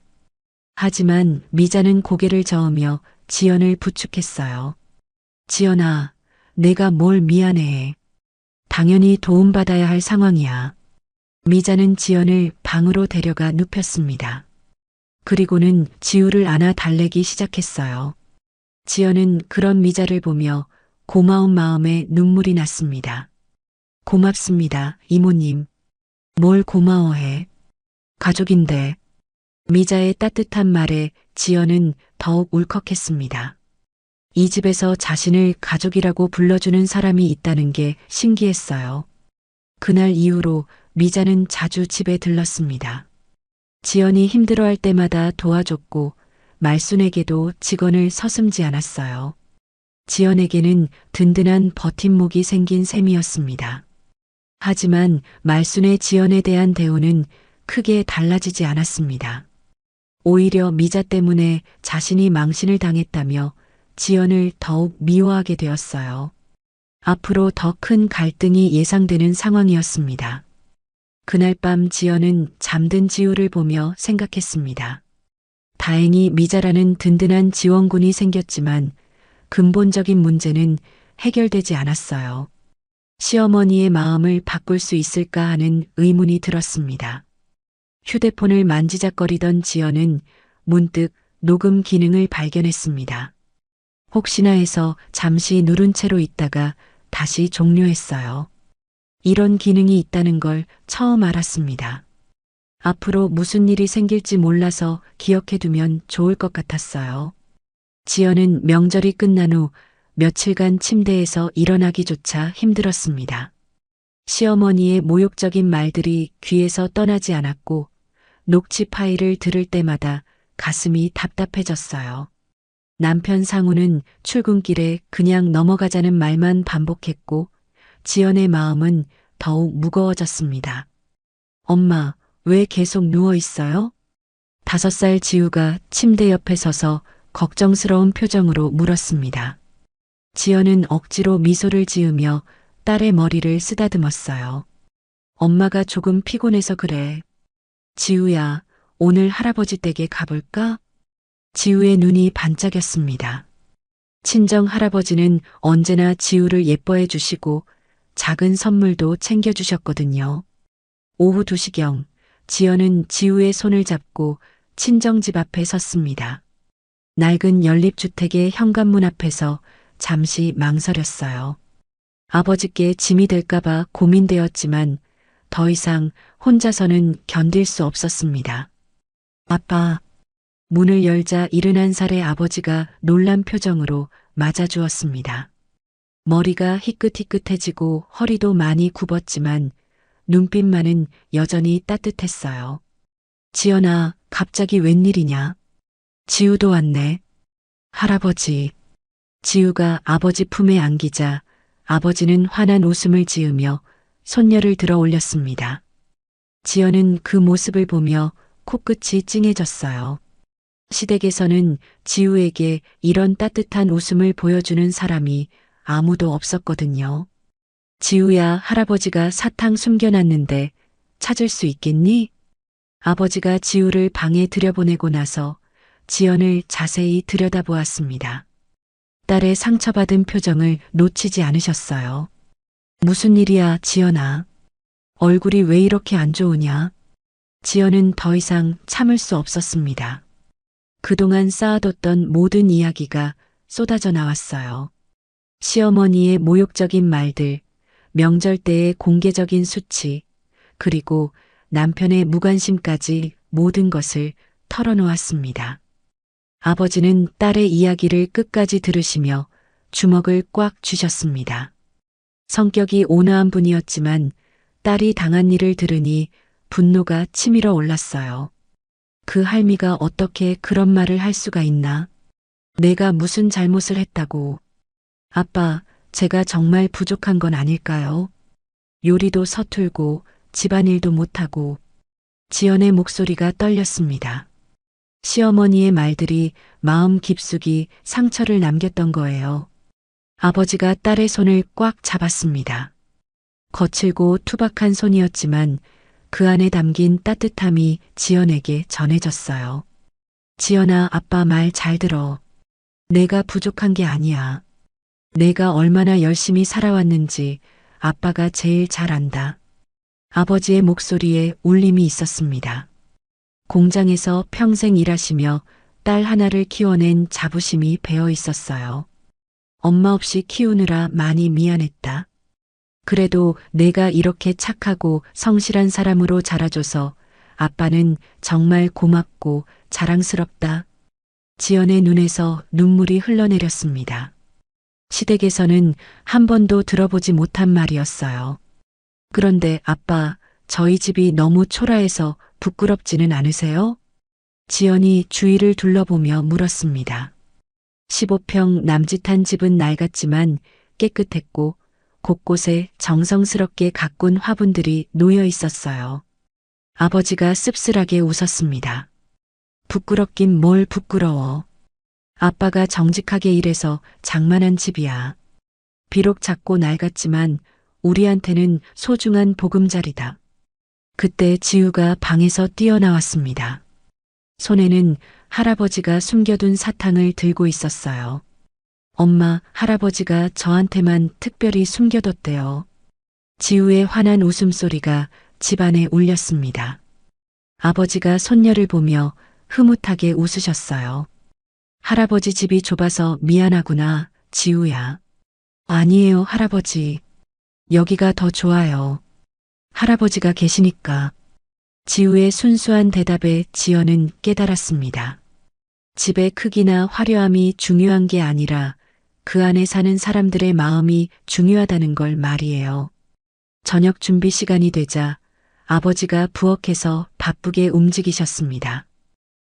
[SPEAKER 2] 하지만 미자는 고개를 저으며 지연을 부축했어요. 지연아, 내가 뭘 미안해해. 당연히 도움받아야 할 상황이야. 미자는 지연을 방으로 데려가 눕혔습니다. 그리고는 지우를 안아 달래기 시작했어요. 지연은 그런 미자를 보며 고마운 마음에 눈물이 났습니다. 고맙습니다, 이모님. 뭘 고마워해. 가족인데. 미자의 따뜻한 말에 지연은 더욱 울컥했습니다. 이 집에서 자신을 가족이라고 불러주는 사람이 있다는 게 신기했어요. 그날 이후로 미자는 자주 집에 들렀습니다. 지연이 힘들어할 때마다 도와줬고 말순에게도 직언을 서슴지 않았어요. 지연에게는 든든한 버팀목이 생긴 셈이었습니다. 하지만 말순의 지연에 대한 대우는 크게 달라지지 않았습니다. 오히려 미자 때문에 자신이 망신을 당했다며 지연을 더욱 미워하게 되었어요. 앞으로 더 큰 갈등이 예상되는 상황이었습니다. 그날 밤 지연은 잠든 지우를 보며 생각했습니다. 다행히 미자라는 든든한 지원군이 생겼지만 근본적인 문제는 해결되지 않았어요. 시어머니의 마음을 바꿀 수 있을까 하는 의문이 들었습니다. 휴대폰을 만지작거리던 지연은 문득 녹음 기능을 발견했습니다. 혹시나 해서 잠시 누른 채로 있다가 다시 종료했어요. 이런 기능이 있다는 걸 처음 알았습니다. 앞으로 무슨 일이 생길지 몰라서 기억해두면 좋을 것 같았어요. 지연은 명절이 끝난 후 며칠간 침대에서 일어나기조차 힘들었습니다. 시어머니의 모욕적인 말들이 귀에서 떠나지 않았고 녹취 파일을 들을 때마다 가슴이 답답해졌어요. 남편 상우는 출근길에 그냥 넘어가자는 말만 반복했고 지연의 마음은 더욱 무거워졌습니다. 엄마, 왜 계속 누워 있어요? 5살 지우가 침대 옆에 서서 걱정스러운 표정으로 물었습니다. 지연은 억지로 미소를 지으며 딸의 머리를 쓰다듬었어요. 엄마가 조금 피곤해서 그래. 지우야, 오늘 할아버지 댁에 가볼까? 지우의 눈이 반짝였습니다. 친정 할아버지는 언제나 지우를 예뻐해 주시고 작은 선물도 챙겨주셨거든요. 오후 2시경, 지연은 지우의 손을 잡고 친정집 앞에 섰습니다. 낡은 연립주택의 현관문 앞에서 잠시 망설였어요. 아버지께 짐이 될까봐 고민되었지만 더 이상 혼자서는 견딜 수 없었습니다. 아빠, 문을 열자 71살의 아버지가 놀란 표정으로 맞아주었습니다. 머리가 희끗희끗해지고 허리도 많이 굽었지만 눈빛만은 여전히 따뜻했어요. 지연아, 갑자기 웬일이냐? 지우도 왔네. 할아버지. 지우가 아버지 품에 안기자 아버지는 환한 웃음을 지으며 손녀를 들어 올렸습니다. 지연은 그 모습을 보며 코끝이 찡해졌어요. 시댁에서는 지우에게 이런 따뜻한 웃음을 보여주는 사람이 아무도 없었거든요. 지우야, 할아버지가 사탕 숨겨놨는데 찾을 수 있겠니? 아버지가 지우를 방에 들여보내고 나서 지연을 자세히 들여다보았습니다. 딸의 상처받은 표정을 놓치지 않으셨어요. 무슨 일이야, 지연아? 얼굴이 왜 이렇게 안 좋으냐? 지연은 더 이상 참을 수 없었습니다. 그동안 쌓아뒀던 모든 이야기가 쏟아져 나왔어요. 시어머니의 모욕적인 말들, 명절 때의 공개적인 수치, 그리고 남편의 무관심까지 모든 것을 털어놓았습니다. 아버지는 딸의 이야기를 끝까지 들으시며 주먹을 꽉 쥐셨습니다. 성격이 온화한 분이었지만 딸이 당한 일을 들으니 분노가 치밀어 올랐어요. 그 할미가 어떻게 그런 말을 할 수가 있나? 내가 무슨 잘못을 했다고. 아빠, 제가 정말 부족한 건 아닐까요? 요리도 서툴고 집안일도 못하고. 지연의 목소리가 떨렸습니다. 시어머니의 말들이 마음 깊숙이 상처를 남겼던 거예요. 아버지가 딸의 손을 꽉 잡았습니다. 거칠고 투박한 손이었지만 그 안에 담긴 따뜻함이 지연에게 전해졌어요. 지연아, 아빠 말 잘 들어. 내가 부족한 게 아니야. 내가 얼마나 열심히 살아왔는지 아빠가 제일 잘 안다. 아버지의 목소리에 울림이 있었습니다. 공장에서 평생 일하시며 딸 하나를 키워낸 자부심이 배어 있었어요. 엄마 없이 키우느라 많이 미안했다. 그래도 내가 이렇게 착하고 성실한 사람으로 자라줘서 아빠는 정말 고맙고 자랑스럽다. 지연의 눈에서 눈물이 흘러내렸습니다. 시댁에서는 한 번도 들어보지 못한 말이었어요. 그런데 아빠, 저희 집이 너무 초라해서 부끄럽지는 않으세요? 지연이 주위를 둘러보며 물었습니다. 15평 남짓한 집은 낡았지만 깨끗했고 곳곳에 정성스럽게 가꾼 화분들이 놓여 있었어요. 아버지가 씁쓸하게 웃었습니다. 부끄럽긴 뭘 부끄러워. 아빠가 정직하게 일해서 장만한 집이야. 비록 작고 낡았지만 우리한테는 소중한 보금자리다. 그때 지우가 방에서 뛰어나왔습니다. 손에는 할아버지가 숨겨둔 사탕을 들고 있었어요. 엄마, 할아버지가 저한테만 특별히 숨겨뒀대요. 지우의 환한 웃음소리가 집안에 울렸습니다. 아버지가 손녀를 보며 흐뭇하게 웃으셨어요. 할아버지 집이 좁아서 미안하구나, 지우야. 아니에요, 할아버지. 여기가 더 좋아요. 할아버지가 계시니까. 지우의 순수한 대답에 지연은 깨달았습니다. 집의 크기나 화려함이 중요한 게 아니라 그 안에 사는 사람들의 마음이 중요하다는 걸 말이에요. 저녁 준비 시간이 되자 아버지가 부엌에서 바쁘게 움직이셨습니다.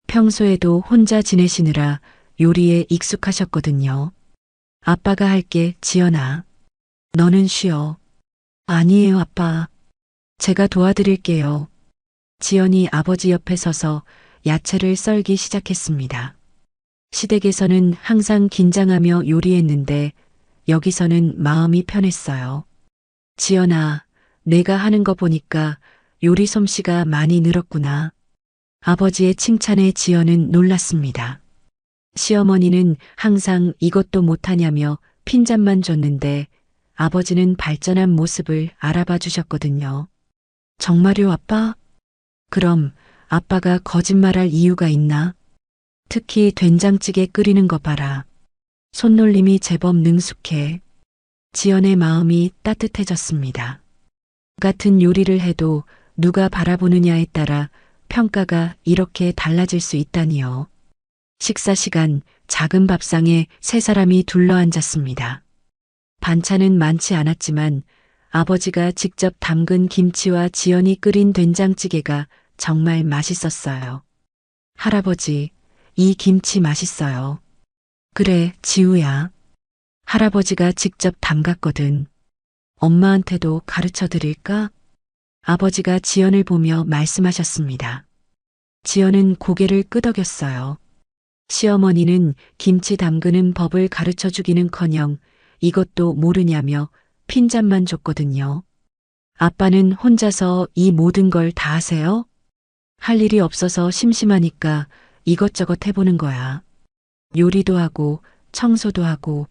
[SPEAKER 2] 평소에도 혼자 지내시느라 요리에 익숙하셨거든요. 아빠가 할게, 지연아. 너는 쉬어. 아니에요, 아빠. 제가 도와드릴게요. 지연이 아버지 옆에 서서 야채를 썰기 시작했습니다. 시댁에서는 항상 긴장하며 요리했는데 여기서는 마음이 편했어요. 지연아, 내가 하는 거 보니까 요리 솜씨가 많이 늘었구나. 아버지의 칭찬에 지연은 놀랐습니다. 시어머니는 항상 이것도 못하냐며 핀잔만 줬는데 아버지는 발전한 모습을 알아봐 주셨거든요. 정말요, 아빠? 그럼 아빠가 거짓말할 이유가 있나? 특히 된장찌개 끓이는 거 봐라. 손놀림이 제법 능숙해. 지연의 마음이 따뜻해졌습니다. 같은 요리를 해도 누가 바라보느냐에 따라 평가가 이렇게 달라질 수 있다니요. 식사 시간, 작은 밥상에 세 사람이 둘러앉았습니다. 반찬은 많지 않았지만 아버지가 직접 담근 김치와 지연이 끓인 된장찌개가 정말 맛있었어요. 할아버지, 이 김치 맛있어요. 그래, 지우야. 할아버지가 직접 담갔거든. 엄마한테도 가르쳐 드릴까? 아버지가 지연을 보며 말씀하셨습니다. 지연은 고개를 끄덕였어요. 시어머니는 김치 담그는 법을 가르쳐 주기는커녕 이것도 모르냐며 핀잔만 줬거든요. 아빠는 혼자서 이 모든 걸 다 하세요? 할 일이 없어서 심심하니까 이것저것 해보는 거야. 요리도 하고 청소도 하고.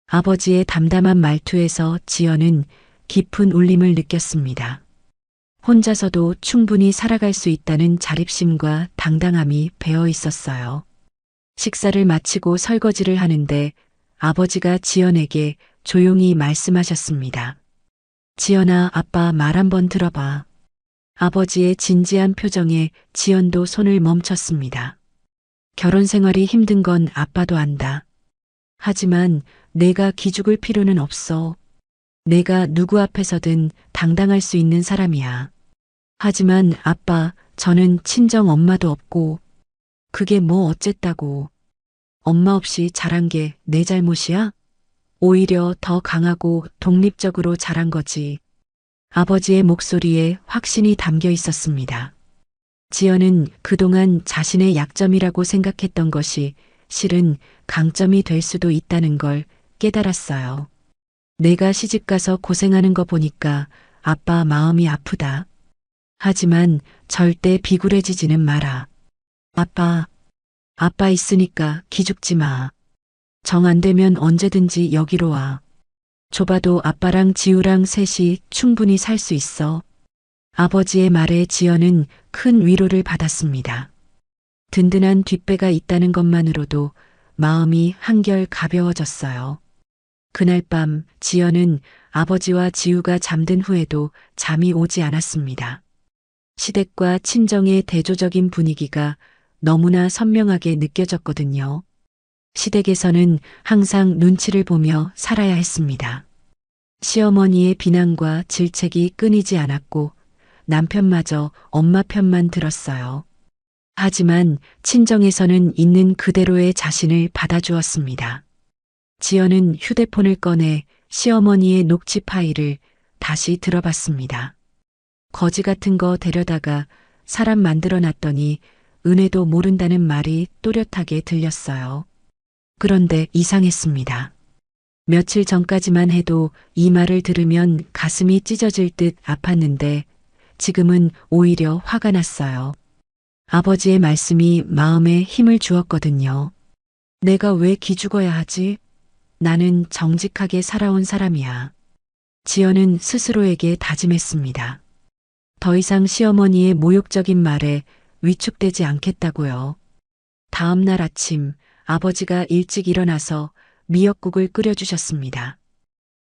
[SPEAKER 2] 아버지의 담담한 말투에서 지연은 깊은 울림을 느꼈습니다. 혼자서도 충분히 살아갈 수 있다는 자립심과 당당함이 배어 있었어요. 식사를 마치고 설거지를 하는데 아버지가 지연에게 조용히 말씀하셨습니다. 지연아, 아빠 말 한번 들어봐. 아버지의 진지한 표정에 지연도 손을 멈췄습니다. 결혼 생활이 힘든 건 아빠도 안다. 하지만 내가 기죽을 필요는 없어. 내가 누구 앞에서든 당당할 수 있는 사람이야. 하지만 아빠, 저는 친정 엄마도 없고. 그게 뭐 어쨌다고. 엄마 없이 자란 게 내 잘못이야? 오히려 더 강하고 독립적으로 자란 거지. 아버지의 목소리에 확신이 담겨 있었습니다. 지연은 그동안 자신의 약점이라고 생각했던 것이 실은 강점이 될 수도 있다는 걸 깨달았어요. 내가 시집가서 고생하는 거 보니까 아빠 마음이 아프다. 하지만 절대 비굴해지지는 마라. 아빠 있으니까 기죽지 마. 정 안 되면 언제든지 여기로 와. 좁아도 아빠랑 지우랑 셋이 충분히 살 수 있어. 아버지의 말에 지연은 큰 위로를 받았습니다. 든든한 뒷배가 있다는 것만으로도 마음이 한결 가벼워졌어요. 그날 밤 지연은 아버지와 지우가 잠든 후에도 잠이 오지 않았습니다. 시댁과 친정의 대조적인 분위기가 너무나 선명하게 느껴졌거든요. 시댁에서는 항상 눈치를 보며 살아야 했습니다. 시어머니의 비난과 질책이 끊이지 않았고 남편마저 엄마 편만 들었어요. 하지만 친정에서는 있는 그대로의 자신을 받아주었습니다. 지연은 휴대폰을 꺼내 시어머니의 녹취 파일을 다시 들어봤습니다. 거지 같은 거 데려다가 사람 만들어 놨더니 은혜도 모른다는 말이 또렷하게 들렸어요. 그런데 이상했습니다. 며칠 전까지만 해도 이 말을 들으면 가슴이 찢어질 듯 아팠는데 지금은 오히려 화가 났어요. 아버지의 말씀이 마음에 힘을 주었거든요. 내가 왜 기죽어야 하지? 나는 정직하게 살아온 사람이야. 지연은 스스로에게 다짐했습니다. 더 이상 시어머니의 모욕적인 말에 위축되지 않겠다고요. 다음 날 아침 아버지가 일찍 일어나서 미역국을 끓여주셨습니다.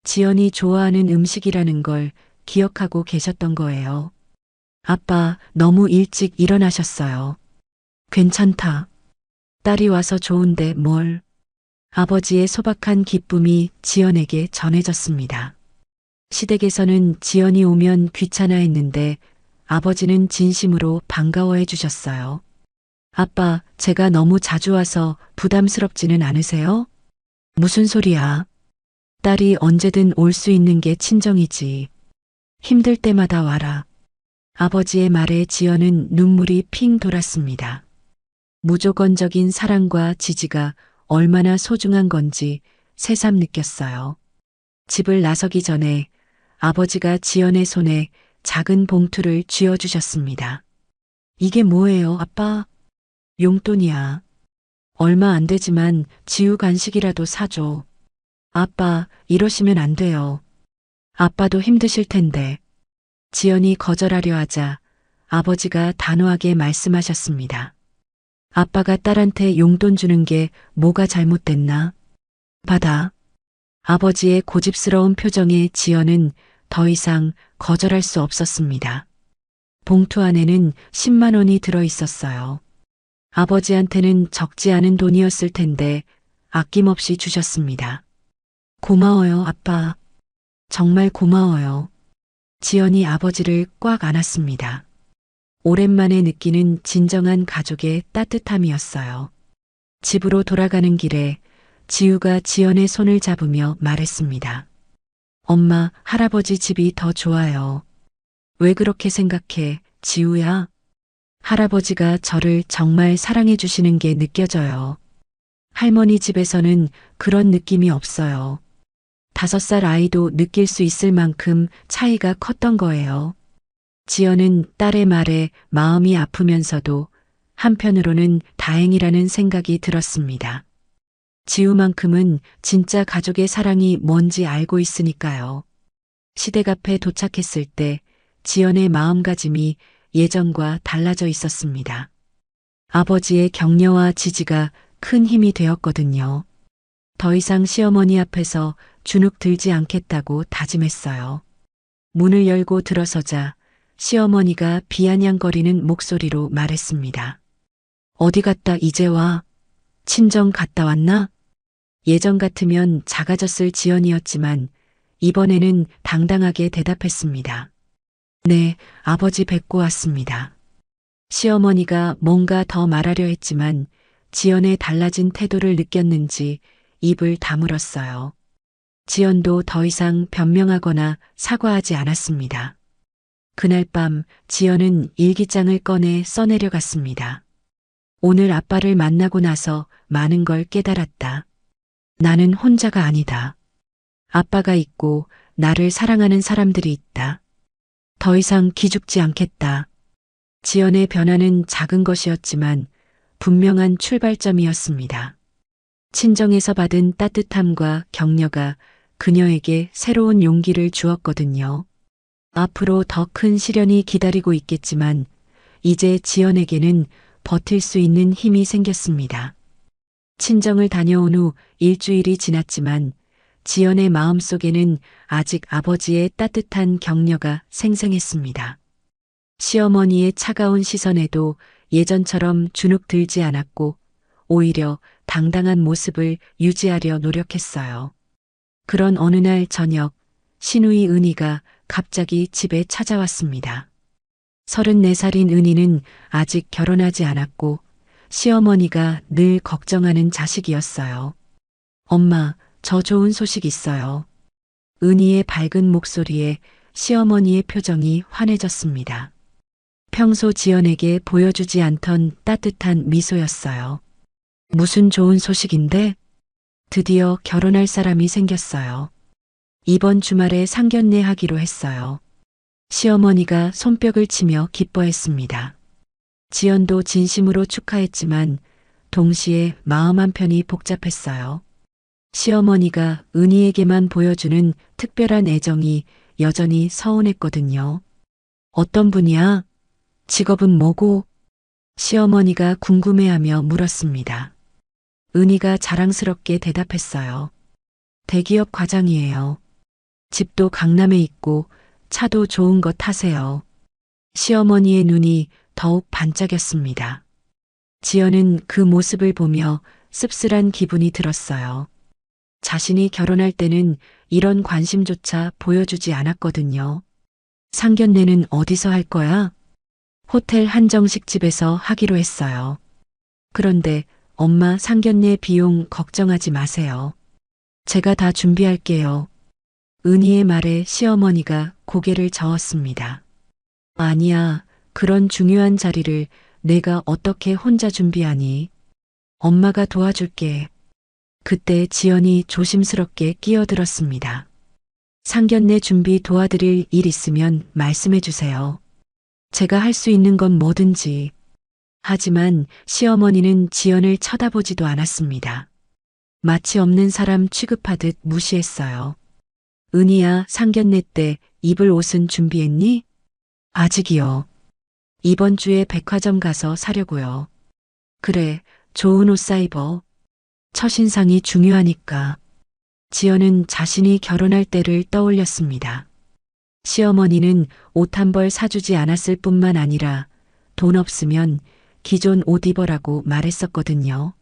[SPEAKER 2] 지연이 좋아하는 음식이라는 걸 기억하고 계셨던 거예요. 아빠, 너무 일찍 일어나셨어요. 괜찮다. 딸이 와서 좋은데 뭘. 아버지의 소박한 기쁨이 지연에게 전해졌습니다. 시댁에서는 지연이 오면 귀찮아했는데 아버지는 진심으로 반가워해 주셨어요. 아빠, 제가 너무 자주 와서 부담스럽지는 않으세요? 무슨 소리야? 딸이 언제든 올 수 있는 게 친정이지. 힘들 때마다 와라. 아버지의 말에 지연은 눈물이 핑 돌았습니다. 무조건적인 사랑과 지지가 얼마나 소중한 건지 새삼 느꼈어요. 집을 나서기 전에 아버지가 지연의 손에 작은 봉투를 쥐어주셨습니다. 이게 뭐예요, 아빠? 용돈이야. 얼마 안 되지만 지우 간식이라도 사줘. 아빠, 이러시면 안 돼요. 아빠도 힘드실 텐데. 지연이 거절하려 하자 아버지가 단호하게 말씀하셨습니다. 아빠가 딸한테 용돈 주는 게 뭐가 잘못됐나? 받아. 아버지의 고집스러운 표정에 지연은 더 이상 거절할 수 없었습니다. 봉투 안에는 10만 원이 들어 있었어요. 아버지한테는 적지 않은 돈이었을 텐데 아낌없이 주셨습니다. 고마워요, 아빠. 정말 고마워요. 지연이 아버지를 꽉 안았습니다. 오랜만에 느끼는 진정한 가족의 따뜻함이었어요. 집으로 돌아가는 길에 지우가 지연의 손을 잡으며 말했습니다. 엄마, 할아버지 집이 더 좋아요. 왜 그렇게 생각해, 지우야? 할아버지가 저를 정말 사랑해 주시는 게 느껴져요. 할머니 집에서는 그런 느낌이 없어요. 5살 아이도 느낄 수 있을 만큼 차이가 컸던 거예요. 지연은 딸의 말에 마음이 아프면서도 한편으로는 다행이라는 생각이 들었습니다. 지우만큼은 진짜 가족의 사랑이 뭔지 알고 있으니까요. 시댁 앞에 도착했을 때 지연의 마음가짐이 예전과 달라져 있었습니다. 아버지의 격려와 지지가 큰 힘이 되었거든요. 더 이상 시어머니 앞에서 주눅 들지 않겠다고 다짐했어요. 문을 열고 들어서자 시어머니가 비아냥거리는 목소리로 말했습니다. 어디 갔다 이제 와? 친정 갔다 왔나? 예전 같으면 작아졌을 지연이었지만 이번에는 당당하게 대답했습니다. 네, 아버지 뵙고 왔습니다. 시어머니가 뭔가 더 말하려 했지만 지연의 달라진 태도를 느꼈는지 입을 다물었어요. 지연도 더 이상 변명하거나 사과하지 않았습니다. 그날 밤 지연은 일기장을 꺼내 써내려 갔습니다. 오늘 아빠를 만나고 나서 많은 걸 깨달았다. 나는 혼자가 아니다. 아빠가 있고 나를 사랑하는 사람들이 있다. 더 이상 기죽지 않겠다. 지연의 변화는 작은 것이었지만 분명한 출발점이었습니다. 친정에서 받은 따뜻함과 격려가 그녀에게 새로운 용기를 주었거든요. 앞으로 더 큰 시련이 기다리고 있겠지만 이제 지연에게는 버틸 수 있는 힘이 생겼습니다. 친정을 다녀온 후 일주일이 지났지만 지연의 마음속에는 아직 아버지의 따뜻한 격려가 생생했습니다. 시어머니의 차가운 시선에도 예전처럼 주눅 들지 않았고 오히려 당당한 모습을 유지하려 노력했어요. 그런 어느 날 저녁 시누이 은희가 갑자기 집에 찾아왔습니다. 34살인 은희는 아직 결혼하지 않았고 시어머니가 늘 걱정하는 자식이었어요. 엄마, 저 좋은 소식 있어요. 은희의 밝은 목소리에 시어머니의 표정이 환해졌습니다. 평소 지연에게 보여주지 않던 따뜻한 미소였어요. 무슨 좋은 소식인데? 드디어 결혼할 사람이 생겼어요. 이번 주말에 상견례 하기로 했어요. 시어머니가 손뼉을 치며 기뻐했습니다. 지연도 진심으로 축하했지만 동시에 마음 한편이 복잡했어요. 시어머니가 은희에게만 보여주는 특별한 애정이 여전히 서운했거든요. 어떤 분이야? 직업은 뭐고? 시어머니가 궁금해하며 물었습니다. 은희가 자랑스럽게 대답했어요. 대기업 과장이에요. 집도 강남에 있고 차도 좋은 거 타세요. 시어머니의 눈이 더욱 반짝였습니다. 지연은 그 모습을 보며 씁쓸한 기분이 들었어요. 자신이 결혼할 때는 이런 관심조차 보여주지 않았거든요. 상견례는 어디서 할 거야? 호텔 한정식집에서 하기로 했어요. 그런데 엄마 상견례 비용 걱정하지 마세요. 제가 다 준비할게요. 은희의 말에 시어머니가 고개를 저었습니다. 아니야, 그런 중요한 자리를 내가 어떻게 혼자 준비하니? 엄마가 도와줄게. 그때 지연이 조심스럽게 끼어들었습니다. 상견례 준비 도와드릴 일 있으면 말씀해 주세요. 제가 할 수 있는 건 뭐든지. 하지만 시어머니는 지연을 쳐다보지도 않았습니다. 마치 없는 사람 취급하듯 무시했어요. 은희야, 상견례 때 입을 옷은 준비했니? 아직이요. 이번 주에 백화점 가서 사려고요. 그래, 좋은 옷 사 입어. 첫인상이 중요하니까. 지연은 자신이 결혼할 때를 떠올렸습니다. 시어머니는 옷 한 벌 사주지 않았을 뿐만 아니라 돈 없으면 기존 옷 입어라고 말했었거든요.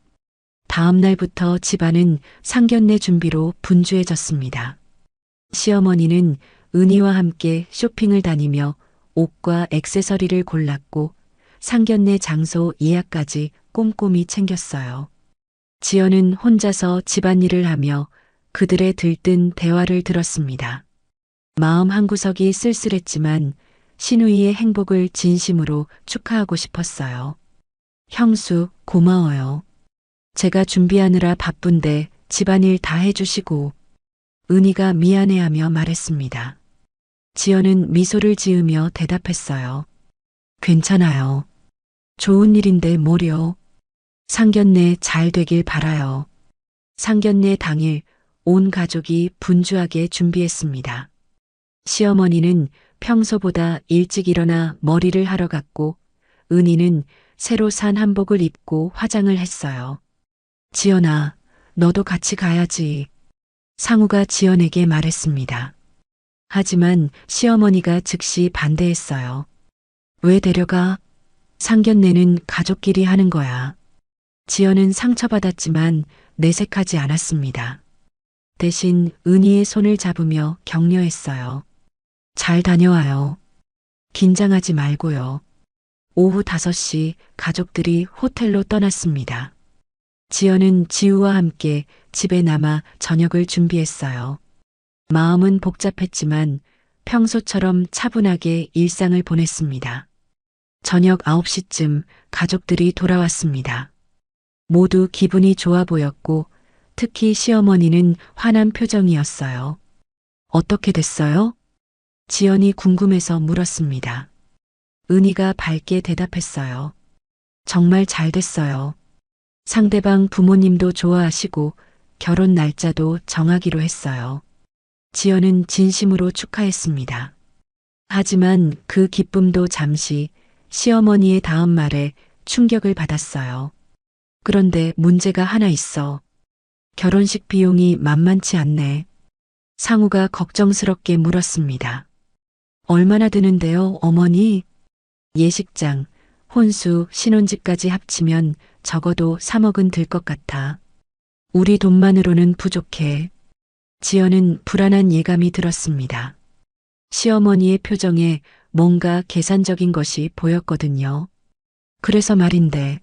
[SPEAKER 2] 다음 날부터 집안은 상견례 준비로 분주해졌습니다. 시어머니는 은희와 함께 쇼핑을 다니며 옷과 액세서리를 골랐고 상견례 장소 예약까지 꼼꼼히 챙겼어요. 지연은 혼자서 집안일을 하며 그들의 들뜬 대화를 들었습니다. 마음 한구석이 쓸쓸했지만 신우이의 행복을 진심으로 축하하고 싶었어요. 형수, 고마워요. 제가 준비하느라 바쁜데 집안일 다 해주시고. 은희가 미안해하며 말했습니다. 지연은 미소를 지으며 대답했어요. 괜찮아요. 좋은 일인데 뭐려. 상견례 잘 되길 바라요. 상견례 당일 온 가족이 분주하게 준비했습니다. 시어머니는 평소보다 일찍 일어나 머리를 하러 갔고 은희는 새로 산 한복을 입고 화장을 했어요. 지연아, 너도 같이 가야지. 상우가 지연에게 말했습니다. 하지만 시어머니가 즉시 반대했어요. 왜 데려가? 상견례는 가족끼리 하는 거야. 지연은 상처받았지만 내색하지 않았습니다. 대신 은희의 손을 잡으며 격려했어요. 잘 다녀와요. 긴장하지 말고요. 오후 5시 가족들이 호텔로 떠났습니다. 지연은 지우와 함께 집에 남아 저녁을 준비했어요. 마음은 복잡했지만 평소처럼 차분하게 일상을 보냈습니다. 저녁 9시쯤 가족들이 돌아왔습니다. 모두 기분이 좋아 보였고 특히 시어머니는 화난 표정이었어요. 어떻게 됐어요? 지연이 궁금해서 물었습니다. 은희가 밝게 대답했어요. 정말 잘 됐어요. 상대방 부모님도 좋아하시고 결혼 날짜도 정하기로 했어요. 지연은 진심으로 축하했습니다. 하지만 그 기쁨도 잠시 시어머니의 다음 말에 충격을 받았어요. 그런데 문제가 하나 있어. 결혼식 비용이 만만치 않네. 상우가 걱정스럽게 물었습니다. 얼마나 드는데요, 어머니? 예식장, 혼수, 신혼집까지 합치면 적어도 3억은 들 것 같아. 우리 돈만으로는 부족해. 지연은 불안한 예감이 들었습니다. 시어머니의 표정에 뭔가 계산적인 것이 보였거든요. 그래서 말인데,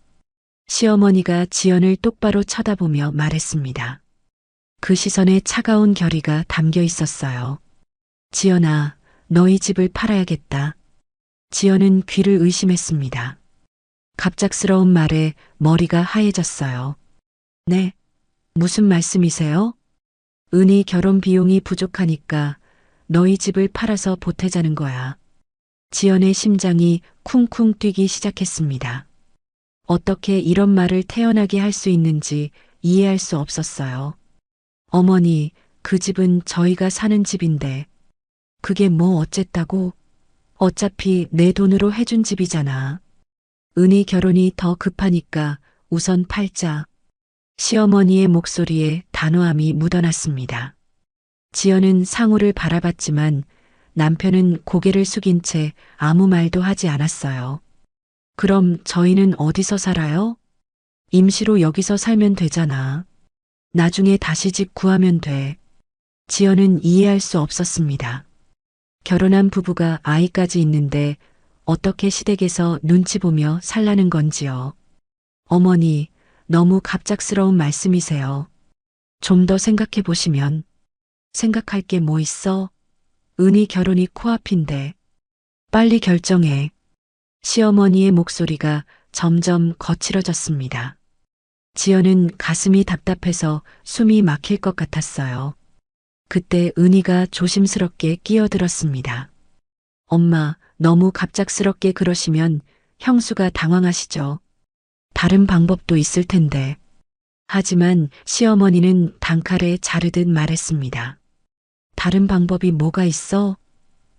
[SPEAKER 2] 시어머니가 지연을 똑바로 쳐다보며 말했습니다. 그 시선에 차가운 결의가 담겨 있었어요. 지연아, 너희 집을 팔아야겠다. 지연은 귀를 의심했습니다. 갑작스러운 말에 머리가 하얘졌어요. 네, 무슨 말씀이세요? 은희 결혼 비용이 부족하니까 너희 집을 팔아서 보태자는 거야. 지연의 심장이 쿵쿵 뛰기 시작했습니다. 어떻게 이런 말을 태어나게 할 수 있는지 이해할 수 없었어요. 어머니, 그 집은 저희가 사는 집인데. 그게 뭐 어쨌다고? 어차피 내 돈으로 해준 집이잖아. 은희 결혼이 더 급하니까 우선 팔자. 시어머니의 목소리에 단호함이 묻어났습니다. 지연은 상우를 바라봤지만 남편은 고개를 숙인 채 아무 말도 하지 않았어요. 그럼 저희는 어디서 살아요? 임시로 여기서 살면 되잖아. 나중에 다시 집 구하면 돼. 지연은 이해할 수 없었습니다. 결혼한 부부가 아이까지 있는데 어떻게 시댁에서 눈치 보며 살라는 건지요. 어머니, 너무 갑작스러운 말씀이세요. 좀 더 생각해 보시면. 생각할 게 뭐 있어? 은희 결혼이 코앞인데. 빨리 결정해. 시어머니의 목소리가 점점 거칠어졌습니다. 지연은 가슴이 답답해서 숨이 막힐 것 같았어요. 그때 은희가 조심스럽게 끼어들었습니다. 엄마, 너무 갑작스럽게 그러시면 형수가 당황하시죠. 다른 방법도 있을 텐데. 하지만 시어머니는 단칼에 자르듯 말했습니다. 다른 방법이 뭐가 있어?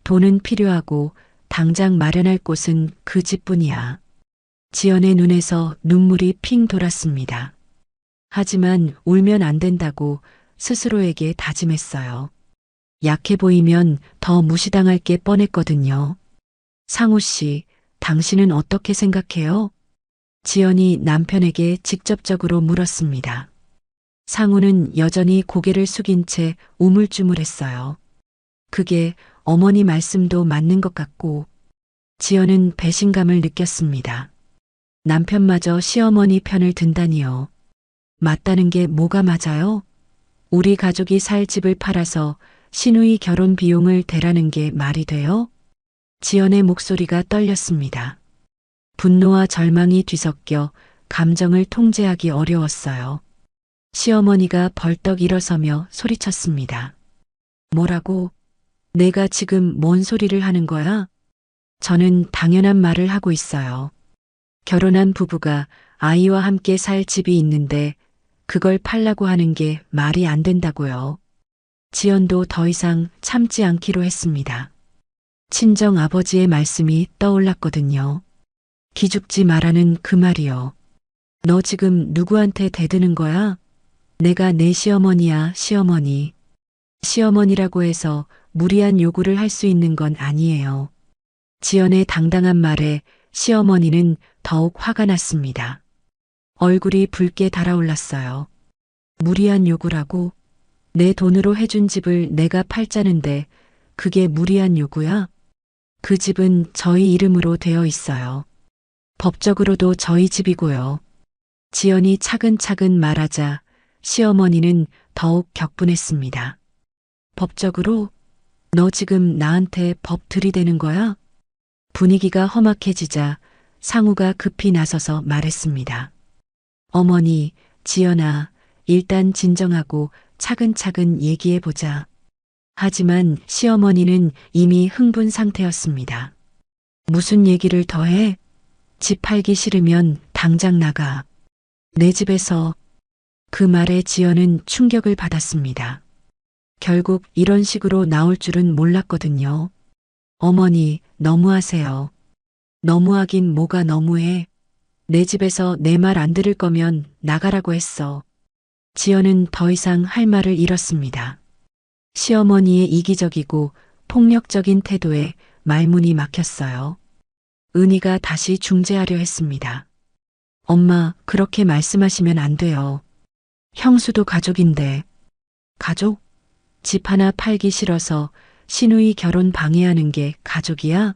[SPEAKER 2] 돈은 필요하고 당장 마련할 곳은 그 집뿐이야. 지연의 눈에서 눈물이 핑 돌았습니다. 하지만 울면 안 된다고 스스로에게 다짐했어요. 약해 보이면 더 무시당할 게 뻔했거든요. 상우 씨, 당신은 어떻게 생각해요? 지연이 남편에게 직접적으로 물었습니다. 상우는 여전히 고개를 숙인 채 우물쭈물했어요. 그게 어머니 말씀도 맞는 것 같고, 지연은 배신감을 느꼈습니다. 남편마저 시어머니 편을 든다니요. 맞다는 게 뭐가 맞아요? 우리 가족이 살 집을 팔아서 시누이 결혼 비용을 대라는 게 말이 돼요? 지연의 목소리가 떨렸습니다. 분노와 절망이 뒤섞여 감정을 통제하기 어려웠어요. 시어머니가 벌떡 일어서며 소리쳤습니다. 뭐라고? 내가 지금 뭔 소리를 하는 거야? 저는 당연한 말을 하고 있어요. 결혼한 부부가 아이와 함께 살 집이 있는데 그걸 팔라고 하는 게 말이 안 된다고요. 지연도 더 이상 참지 않기로 했습니다. 친정 아버지의 말씀이 떠올랐거든요. 기죽지 말라는 그 말이요. 너 지금 누구한테 대드는 거야? 내가 내 시어머니야, 시어머니. 시어머니라고 해서 무리한 요구를 할 수 있는 건 아니에요. 지연의 당당한 말에 시어머니는 더욱 화가 났습니다. 얼굴이 붉게 달아올랐어요. 무리한 요구라고? 내 돈으로 해준 집을 내가 팔자는데 그게 무리한 요구야? 그 집은 저희 이름으로 되어 있어요. 법적으로도 저희 집이고요. 지연이 차근차근 말하자 시어머니는 더욱 격분했습니다. 법적으로? 너 지금 나한테 법 들이대는 거야? 분위기가 험악해지자 상우가 급히 나서서 말했습니다. 어머니, 지연아, 일단 진정하고 차근차근 얘기해보자. 하지만 시어머니는 이미 흥분 상태였습니다. 무슨 얘기를 더 해? 집 팔기 싫으면 당장 나가. 내 집에서. 그 말에 지연은 충격을 받았습니다. 결국 이런 식으로 나올 줄은 몰랐거든요. 어머니, 너무하세요. 너무하긴 뭐가 너무해. 내 집에서 내 말 안 들을 거면 나가라고 했어. 지연은 더 이상 할 말을 잃었습니다. 시어머니의 이기적이고 폭력적인 태도에 말문이 막혔어요. 은희가 다시 중재하려 했습니다. 엄마, 그렇게 말씀하시면 안 돼요. 형수도 가족인데. 가족? 집 하나 팔기 싫어서 시누이 결혼 방해하는 게 가족이야?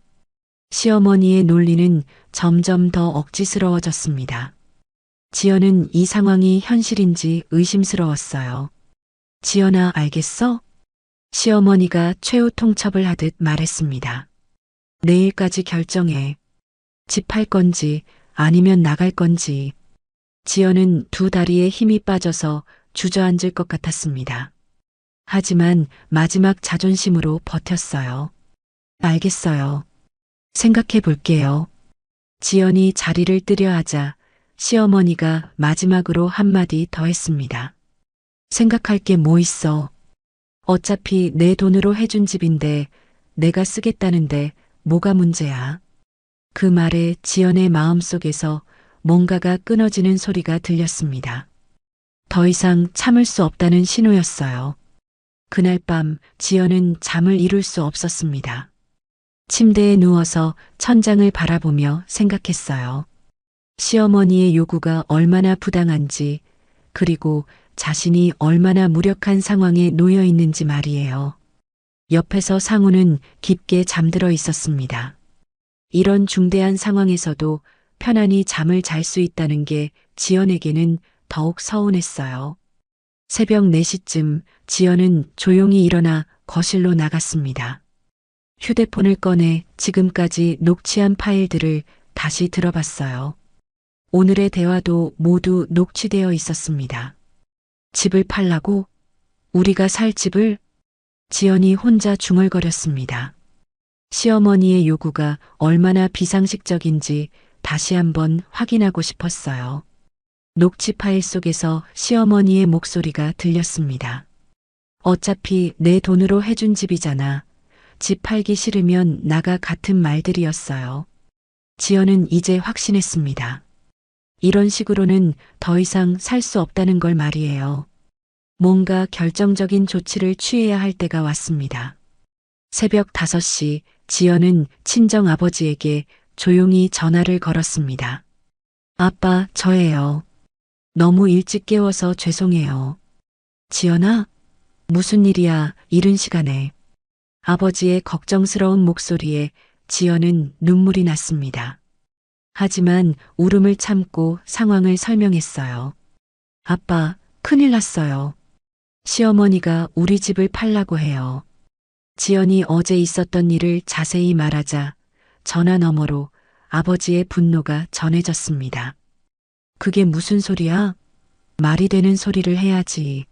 [SPEAKER 2] 시어머니의 논리는 점점 더 억지스러워졌습니다. 지연은 이 상황이 현실인지 의심스러웠어요. 지연아, 알겠어? 시어머니가 최후 통첩을 하듯 말했습니다. 내일까지 결정해. 집 팔 건지 아니면 나갈 건지. 지연은 두 다리에 힘이 빠져서 주저앉을 것 같았습니다. 하지만 마지막 자존심으로 버텼어요. 알겠어요. 생각해 볼게요. 지연이 자리를 뜨려 하자 시어머니가 마지막으로 한마디 더 했습니다. 생각할 게 뭐 있어. 어차피 내 돈으로 해준 집인데 내가 쓰겠다는데 뭐가 문제야. 그 말에 지연의 마음속에서 뭔가가 끊어지는 소리가 들렸습니다. 더 이상 참을 수 없다는 신호였어요. 그날 밤 지연은 잠을 이룰 수 없었습니다. 침대에 누워서 천장을 바라보며 생각했어요. 시어머니의 요구가 얼마나 부당한지, 그리고 자신이 얼마나 무력한 상황에 놓여 있는지 말이에요. 옆에서 상우는 깊게 잠들어 있었습니다. 이런 중대한 상황에서도 편안히 잠을 잘 수 있다는 게 지연에게는 더욱 서운했어요. 새벽 4시쯤 지연은 조용히 일어나 거실로 나갔습니다. 휴대폰을 꺼내 지금까지 녹취한 파일들을 다시 들어봤어요. 오늘의 대화도 모두 녹취되어 있었습니다. 집을 팔라고? 우리가 살 집을? 지연이 혼자 중얼거렸습니다. 시어머니의 요구가 얼마나 비상식적인지 다시 한번 확인하고 싶었어요. 녹취 파일 속에서 시어머니의 목소리가 들렸습니다. 어차피 내 돈으로 해준 집이잖아. 집 팔기 싫으면 나가 같은 말들이었어요. 지연은 이제 확신했습니다. 이런 식으로는 더 이상 살 수 없다는 걸 말이에요. 뭔가 결정적인 조치를 취해야 할 때가 왔습니다. 새벽 5시 지연은 친정 아버지에게 조용히 전화를 걸었습니다. 아빠, 저예요. 너무 일찍 깨워서 죄송해요. 지연아? 무슨 일이야, 이른 시간에. 아버지의 걱정스러운 목소리에 지연은 눈물이 났습니다. 하지만 울음을 참고 상황을 설명했어요. 아빠, 큰일 났어요. 시어머니가 우리 집을 팔라고 해요. 지연이 어제 있었던 일을 자세히 말하자 전화 너머로 아버지의 분노가 전해졌습니다. 그게 무슨 소리야? 말이 되는 소리를 해야지.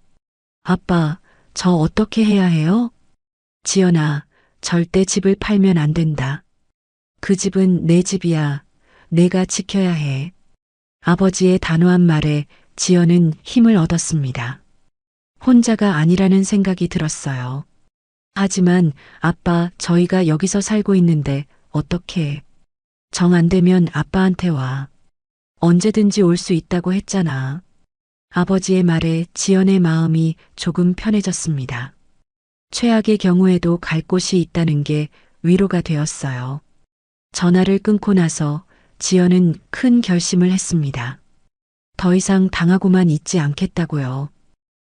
[SPEAKER 2] 아빠, 저 어떻게 해야 해요? 지연아, 절대 집을 팔면 안 된다. 그 집은 내 집이야. 내가 지켜야 해. 아버지의 단호한 말에 지연은 힘을 얻었습니다. 혼자가 아니라는 생각이 들었어요. 하지만 아빠, 저희가 여기서 살고 있는데 어떻게? 정 안 되면 아빠한테 와. 언제든지 올 수 있다고 했잖아. 아버지의 말에 지연의 마음이 조금 편해졌습니다. 최악의 경우에도 갈 곳이 있다는 게 위로가 되었어요. 전화를 끊고 나서 지연은 큰 결심을 했습니다. 더 이상 당하고만 있지 않겠다고요.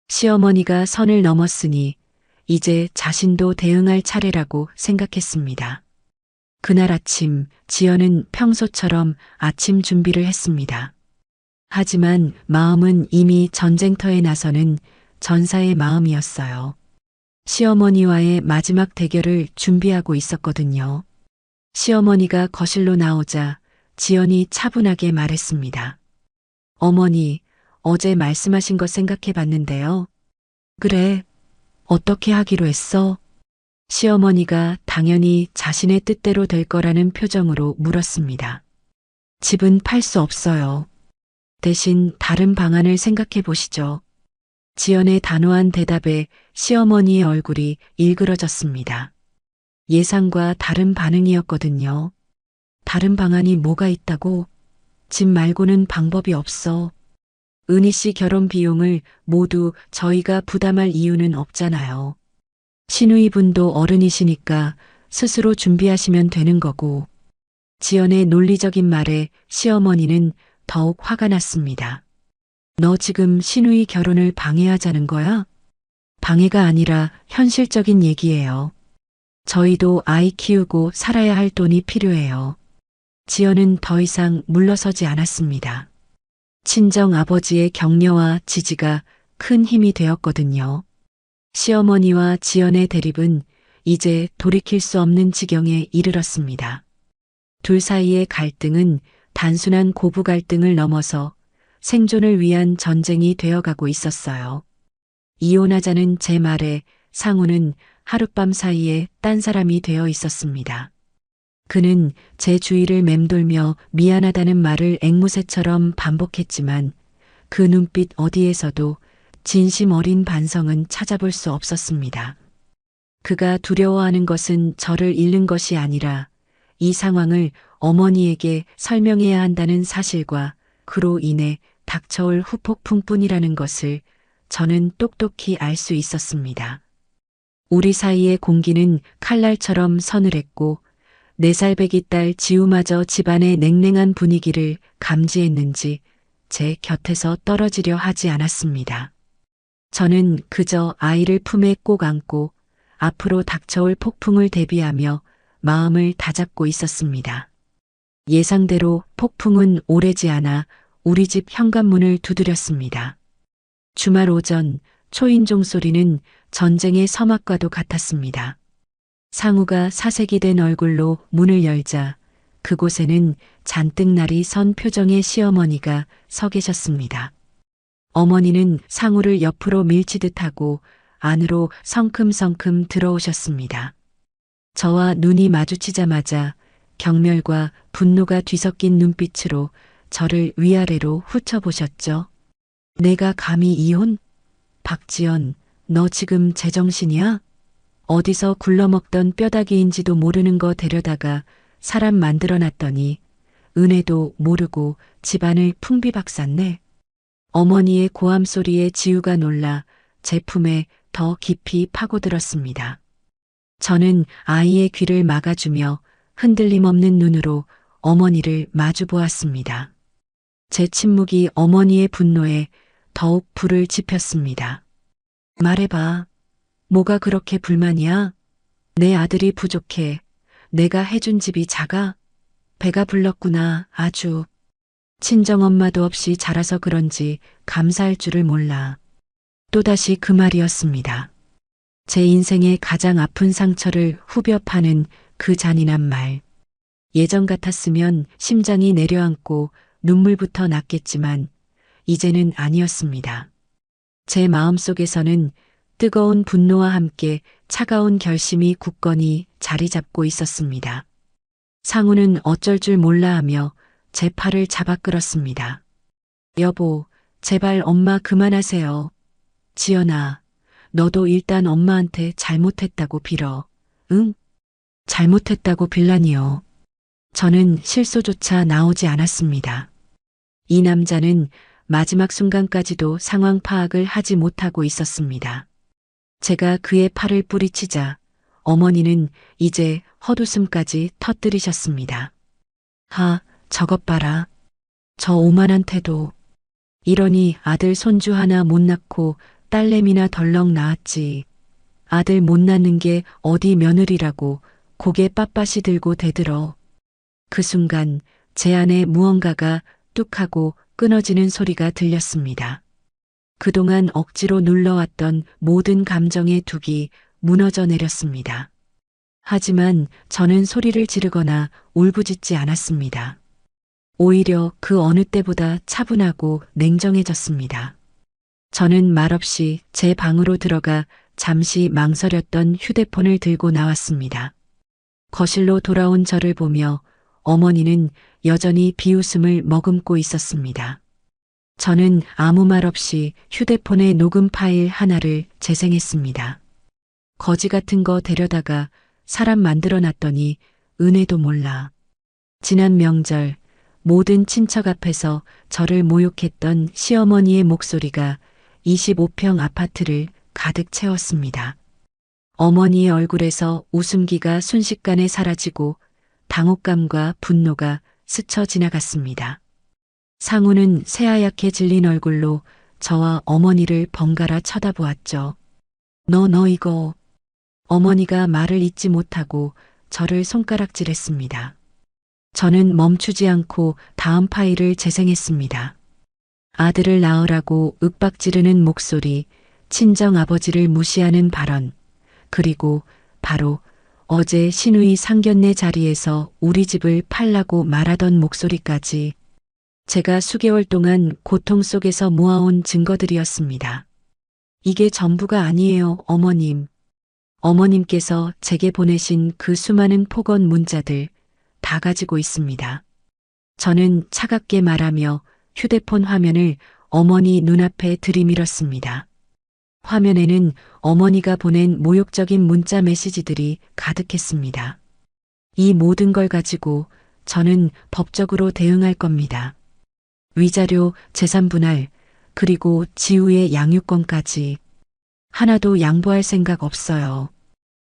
[SPEAKER 2] 시어머니가 선을 넘었으니 이제 자신도 대응할 차례라고 생각했습니다. 그날 아침 지연은 평소처럼 아침 준비를 했습니다. 하지만 마음은 이미 전쟁터에 나서는 전사의 마음이었어요. 시어머니와의 마지막 대결을 준비하고 있었거든요. 시어머니가 거실로 나오자 지연이 차분하게 말했습니다. 어머니, 어제 말씀하신 거 생각해 봤는데요. 그래, 어떻게 하기로 했어? 시어머니가 당연히 자신의 뜻대로 될 거라는 표정으로 물었습니다. 집은 팔 수 없어요. 대신 다른 방안을 생각해 보시죠. 지연의 단호한 대답에 시어머니의 얼굴이 일그러졌습니다. 예상과 다른 반응이었거든요. 다른 방안이 뭐가 있다고? 집 말고는 방법이 없어. 은희 씨 결혼 비용을 모두 저희가 부담할 이유는 없잖아요. 신우이 분도 어른이시니까 스스로 준비하시면 되는 거고. 지연의 논리적인 말에 시어머니는 더욱 화가 났습니다. 너 지금 신우이 결혼을 방해하자는 거야? 방해가 아니라 현실적인 얘기예요. 저희도 아이 키우고 살아야 할 돈이 필요해요. 지연은 더 이상 물러서지 않았습니다. 친정 아버지의 격려와 지지가 큰 힘이 되었거든요. 시어머니와 지연의 대립은 이제 돌이킬 수 없는 지경에 이르렀습니다. 둘 사이의 갈등은 단순한 고부 갈등을 넘어서 생존을 위한 전쟁이 되어가고 있었어요. 이혼하자는 제 말에 상우는 하룻밤 사이에 딴 사람이 되어 있었습니다. 그는 제 주위를 맴돌며 미안하다는 말을 앵무새처럼 반복했지만 그 눈빛 어디에서도 진심 어린 반성은 찾아볼 수 없었습니다. 그가 두려워하는 것은 저를 잃는 것이 아니라 이 상황을 어머니에게 설명해야 한다는 사실과 그로 인해 닥쳐올 후폭풍뿐이라는 것을 저는 똑똑히 알 수 있었습니다. 우리 사이의 공기는 칼날처럼 서늘했고 4살 배기 딸 지우마저 집안의 냉랭한 분위기를 감지했는지 제 곁에서 떨어지려 하지 않았습니다. 저는 그저 아이를 품에 꼭 안고 앞으로 닥쳐올 폭풍을 대비하며 마음을 다잡고 있었습니다. 예상대로 폭풍은 오래지 않아 우리 집 현관문을 두드렸습니다. 주말 오전 초인종 소리는 전쟁의 서막과도 같았습니다. 상우가 사색이 된 얼굴로 문을 열자 그곳에는 잔뜩 날이 선 표정의 시어머니가 서 계셨습니다. 어머니는 상우를 옆으로 밀치듯 하고 안으로 성큼성큼 들어오셨습니다. 저와 눈이 마주치자마자 경멸과 분노가 뒤섞인 눈빛으로 저를 위아래로 훑어보셨죠. 내가 감히 이혼? 박지연, 너 지금 제정신이야? 어디서 굴러먹던 뼈다귀인지도 모르는 거 데려다가 사람 만들어놨더니 은혜도 모르고 집안을 풍비박쌌네. 어머니의 고함 소리에 지우가 놀라 제 품에 더 깊이 파고들었습니다. 저는 아이의 귀를 막아주며 흔들림 없는 눈으로 어머니를 마주 보았습니다. 제 침묵이 어머니의 분노에 더욱 불을 지폈습니다. 말해봐. 뭐가 그렇게 불만이야? 내 아들이 부족해. 내가 해준 집이 작아? 배가 불렀구나. 아주. 친정엄마도 없이 자라서 그런지 감사할 줄을 몰라. 또다시 그 말이었습니다. 제 인생의 가장 아픈 상처를 후벼 파는 그 잔인한 말. 예전 같았으면 심장이 내려앉고 눈물부터 났겠지만 이제는 아니었습니다. 제 마음속에서는 뜨거운 분노와 함께 차가운 결심이 굳건히 자리 잡고 있었습니다. 상우는 어쩔 줄 몰라 하며 제 팔을 잡아 끌었습니다. 여보, 제발 엄마 그만하세요. 지연아, 너도 일단 엄마한테 잘못했다고 빌어. 응? 잘못했다고 빌라니요. 저는 실소조차 나오지 않았습니다. 이 남자는 마지막 순간까지도 상황 파악을 하지 못하고 있었습니다. 제가 그의 팔을 뿌리치자 어머니는 이제 헛웃음까지 터뜨리셨습니다. 저것 봐라. 저 오만한 태도. 이러니 아들 손주 하나 못 낳고 딸내미나 덜렁 낳았지. 아들 못 낳는 게 어디 며느리라고 고개 빳빳이 들고 대들어. 그 순간 제 안에 무언가가 뚝 하고 끊어지는 소리가 들렸습니다. 그동안 억지로 눌러왔던 모든 감정의 둑이 무너져 내렸습니다. 하지만 저는 소리를 지르거나 울부짖지 않았습니다. 오히려 그 어느 때보다 차분하고 냉정해졌습니다. 저는 말없이 제 방으로 들어가 잠시 망설였던 휴대폰을 들고 나왔습니다. 거실로 돌아온 저를 보며 어머니는 여전히 비웃음을 머금고 있었습니다. 저는 아무 말 없이 휴대폰의 녹음 파일 하나를 재생했습니다. 거지 같은 거 데려다가 사람 만들어 놨더니 은혜도 몰라. 지난 명절 모든 친척 앞에서 저를 모욕했던 시어머니의 목소리가 25평 아파트를 가득 채웠습니다. 어머니의 얼굴에서 웃음기가 순식간에 사라지고 당혹감과 분노가 스쳐 지나갔습니다. 상우는 새하얗게 질린 얼굴로 저와 어머니를 번갈아 쳐다보았죠. 너 이거. 어머니가 말을 잇지 못하고 저를 손가락질했습니다. 저는 멈추지 않고 다음 파일을 재생했습니다. 아들을 낳으라고 윽박지르는 목소리, 친정 아버지를 무시하는 발언, 그리고 바로 어제 신우이 상견례 자리에서 우리 집을 팔라고 말하던 목소리까지 제가 수개월 동안 고통 속에서 모아온 증거들이었습니다. 이게 전부가 아니에요, 어머님. 어머님께서 제게 보내신 그 수많은 폭언 문자들 다 가지고 있습니다. 저는 차갑게 말하며 휴대폰 화면을 어머니 눈앞에 들이밀었습니다. 화면에는 어머니가 보낸 모욕적인 문자 메시지들이 가득했습니다. 이 모든 걸 가지고 저는 법적으로 대응할 겁니다. 위자료, 재산 분할, 그리고 지우의 양육권까지 하나도 양보할 생각 없어요.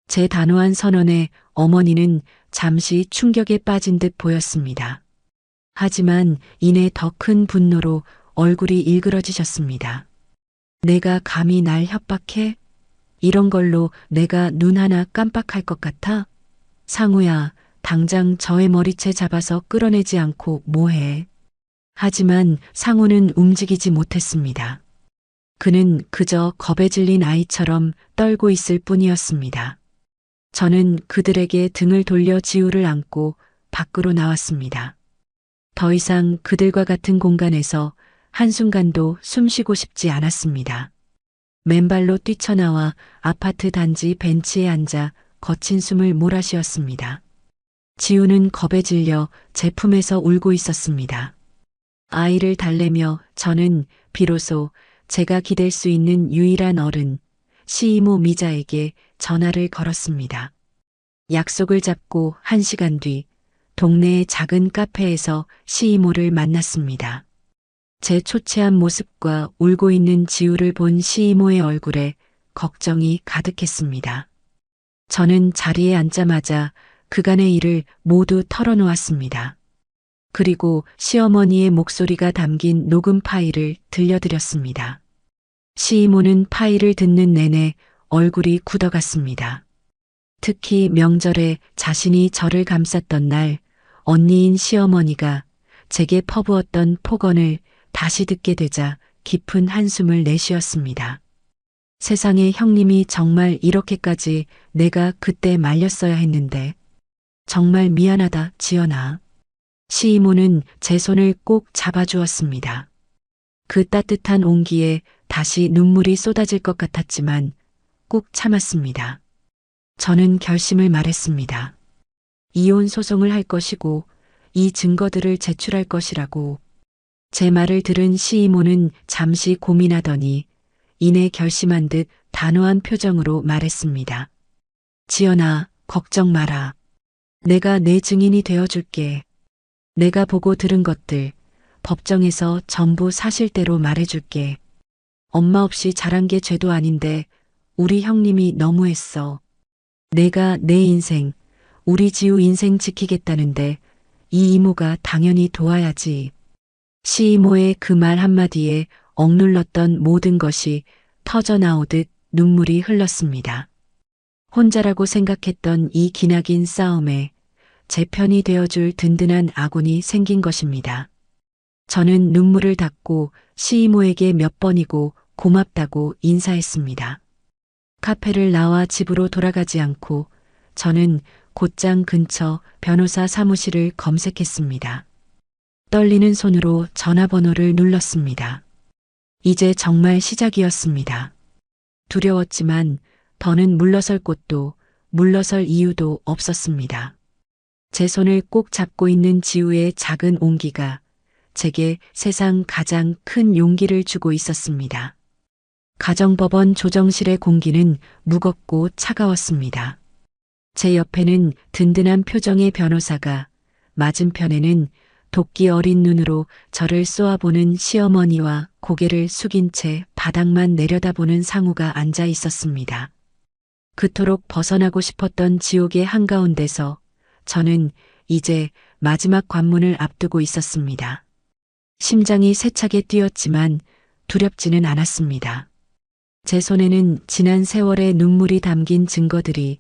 [SPEAKER 2] 제 단호한 선언에 어머니는 잠시 충격에 빠진 듯 보였습니다. 하지만 이내 더 큰 분노로 얼굴이 일그러지셨습니다. 내가 감히 날 협박해? 이런 걸로 내가 눈 하나 깜빡할 것 같아? 상우야, 당장 저의 머리채 잡아서 끌어내지 않고 뭐해? 하지만 상우는 움직이지 못했습니다. 그는 그저 겁에 질린 아이처럼 떨고 있을 뿐이었습니다. 저는 그들에게 등을 돌려 지우를 안고 밖으로 나왔습니다. 더 이상 그들과 같은 공간에서 한순간도 숨쉬고 싶지 않았습니다. 맨발로 뛰쳐나와 아파트 단지 벤치에 앉아 거친 숨을 몰아쉬었습니다. 지우는 겁에 질려 제 품에서 울고 있었습니다. 아이를 달래며 저는 비로소 제가 기댈 수 있는 유일한 어른, 시이모 미자에게 전화를 걸었습니다. 약속을 잡고 1시간 뒤 동네의 작은 카페에서 시이모를 만났습니다. 제 초췌한 모습과 울고 있는 지우를 본 시이모의 얼굴에 걱정이 가득했습니다. 저는 자리에 앉자마자 그간의 일을 모두 털어놓았습니다. 그리고 시어머니의 목소리가 담긴 녹음 파일을 들려드렸습니다. 시이모는 파일을 듣는 내내 얼굴이 굳어갔습니다. 특히 명절에 자신이 저를 감쌌던 날 언니인 시어머니가 제게 퍼부었던 폭언을 다시 듣게 되자 깊은 한숨을 내쉬었습니다. 세상에 형님이 정말 이렇게까지 내가 그때 말렸어야 했는데 정말 미안하다 지연아. 시이모는 제 손을 꼭 잡아주었습니다. 그 따뜻한 온기에 다시 눈물이 쏟아질 것 같았지만 꾹 참았습니다. 저는 결심을 말했습니다. 이혼 소송을 할 것이고 이 증거들을 제출할 것이라고. 제 말을 들은 시이모는 잠시 고민하더니 이내 결심한 듯 단호한 표정으로 말했습니다. 지연아, 걱정 마라. 내가 내 증인이 되어줄게. 내가 보고 들은 것들 법정에서 전부 사실대로 말해줄게. 엄마 없이 자란 게 죄도 아닌데 우리 형님이 너무했어. 내가 내 인생, 우리 지우 인생 지키겠다는데 이 이모가 당연히 도와야지. 시이모의 그 말 한마디에 억눌렀던 모든 것이 터져나오듯 눈물이 흘렀습니다. 혼자라고 생각했던 이 기나긴 싸움에 제 편이 되어줄 든든한 아군이 생긴 것입니다. 저는 눈물을 닦고 시이모에게 몇 번이고 고맙다고 인사했습니다. 카페를 나와 집으로 돌아가지 않고 저는 곧장 근처 변호사 사무실을 검색했습니다. 떨리는 손으로 전화번호를 눌렀습니다. 이제 정말 시작이었습니다. 두려웠지만 더는 물러설 곳도 물러설 이유도 없었습니다. 제 손을 꼭 잡고 있는 지우의 작은 온기가 제게 세상 가장 큰 용기를 주고 있었습니다. 가정법원 조정실의 공기는 무겁고 차가웠습니다. 제 옆에는 든든한 표정의 변호사가, 맞은편에는 도끼 어린 눈으로 저를 쏘아보는 시어머니와 고개를 숙인 채 바닥만 내려다보는 상우가 앉아 있었습니다. 그토록 벗어나고 싶었던 지옥의 한가운데서 저는 이제 마지막 관문을 앞두고 있었습니다. 심장이 세차게 뛰었지만 두렵지는 않았습니다. 제 손에는 지난 세월의 눈물이 담긴 증거들이,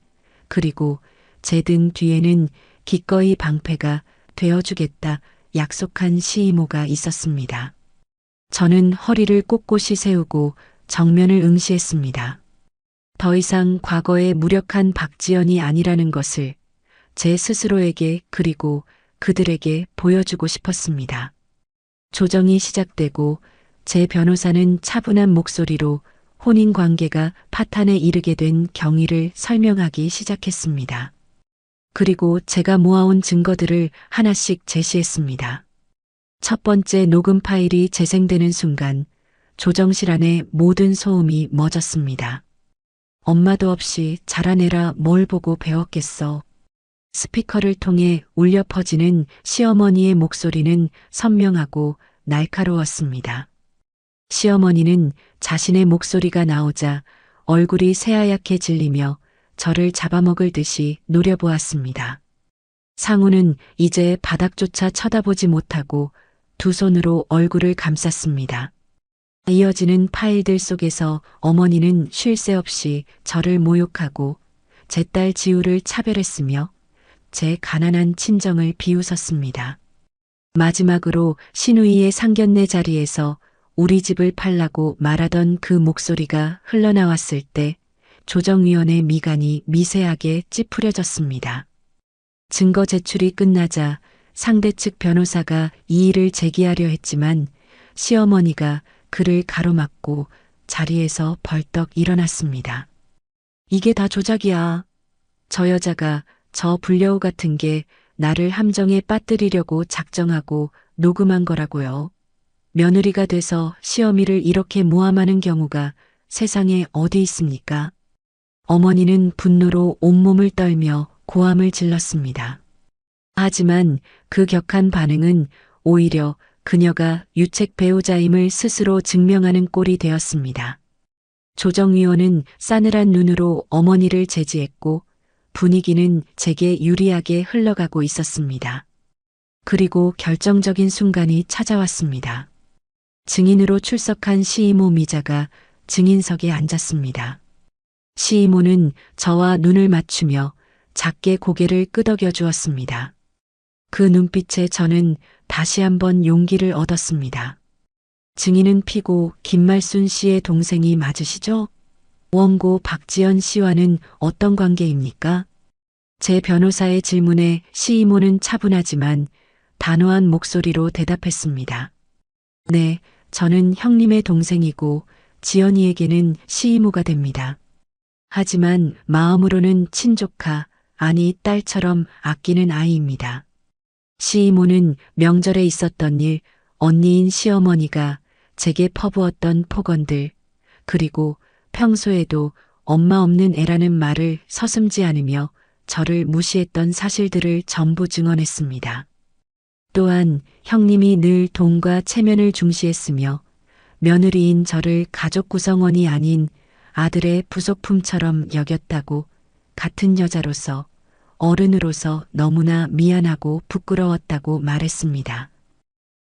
[SPEAKER 2] 그리고 제 등 뒤에는 기꺼이 방패가 되어주겠다 약속한 시이모가 있었습니다. 저는 허리를 꼿꼿이 세우고 정면을 응시했습니다. 더 이상 과거의 무력한 박지연이 아니라는 것을 제 스스로에게 그리고 그들에게 보여주고 싶었습니다. 조정이 시작되고 제 변호사는 차분한 목소리로 혼인 관계가 파탄에 이르게 된 경위를 설명하기 시작했습니다. 그리고 제가 모아온 증거들을 하나씩 제시했습니다. 첫 번째 녹음 파일이 재생되는 순간 조정실 안의 모든 소음이 멎었습니다. 엄마도 없이 자라내라 뭘 보고 배웠겠어. 스피커를 통해 울려 퍼지는 시어머니의 목소리는 선명하고 날카로웠습니다. 시어머니는 자신의 목소리가 나오자 얼굴이 새하얗게 질리며 저를 잡아먹을 듯이 노려보았습니다. 상우는 이제 바닥조차 쳐다보지 못하고 두 손으로 얼굴을 감쌌습니다. 이어지는 파일들 속에서 어머니는 쉴 새 없이 저를 모욕하고 제 딸 지우를 차별했으며 제 가난한 친정을 비웃었습니다. 마지막으로 신우이의 상견례 자리에서 우리 집을 팔라고 말하던 그 목소리가 흘러나왔을 때 조정위원의 미간이 미세하게 찌푸려졌습니다. 증거 제출이 끝나자 상대 측 변호사가 이의를 제기하려 했지만 시어머니가 그를 가로막고 자리에서 벌떡 일어났습니다. 이게 다 조작이야. 저 여자가 저 불려우 같은 게 나를 함정에 빠뜨리려고 작정하고 녹음한 거라고요. 며느리가 돼서 시어미를 이렇게 모함하는 경우가 세상에 어디 있습니까? 어머니는 분노로 온몸을 떨며 고함을 질렀습니다. 하지만 그 격한 반응은 오히려 그녀가 유책 배우자임을 스스로 증명하는 꼴이 되었습니다. 조정위원은 싸늘한 눈으로 어머니를 제지했고 분위기는 제게 유리하게 흘러가고 있었습니다. 그리고 결정적인 순간이 찾아왔습니다. 증인으로 출석한 시이모 미자가 증인석에 앉았습니다. 시이모는 저와 눈을 맞추며 작게 고개를 끄덕여 주었습니다. 그 눈빛에 저는 다시 한번 용기를 얻었습니다. 증인은 피고 김말순 씨의 동생이 맞으시죠? 원고 박지연 씨와는 어떤 관계입니까? 제 변호사의 질문에 시이모는 차분하지만 단호한 목소리로 대답했습니다. 네, 저는 형님의 동생이고 지연이에게는 시이모가 됩니다. 하지만 마음으로는 친조카, 아니 딸처럼 아끼는 아이입니다. 시이모는 명절에 있었던 일, 언니인 시어머니가 제게 퍼부었던 폭언들, 그리고 평소에도 엄마 없는 애라는 말을 서슴지 않으며 저를 무시했던 사실들을 전부 증언했습니다. 또한 형님이 늘 돈과 체면을 중시했으며 며느리인 저를 가족 구성원이 아닌 아들의 부속품처럼 여겼다고 같은 여자로서 어른으로서 너무나 미안하고 부끄러웠다고 말했습니다.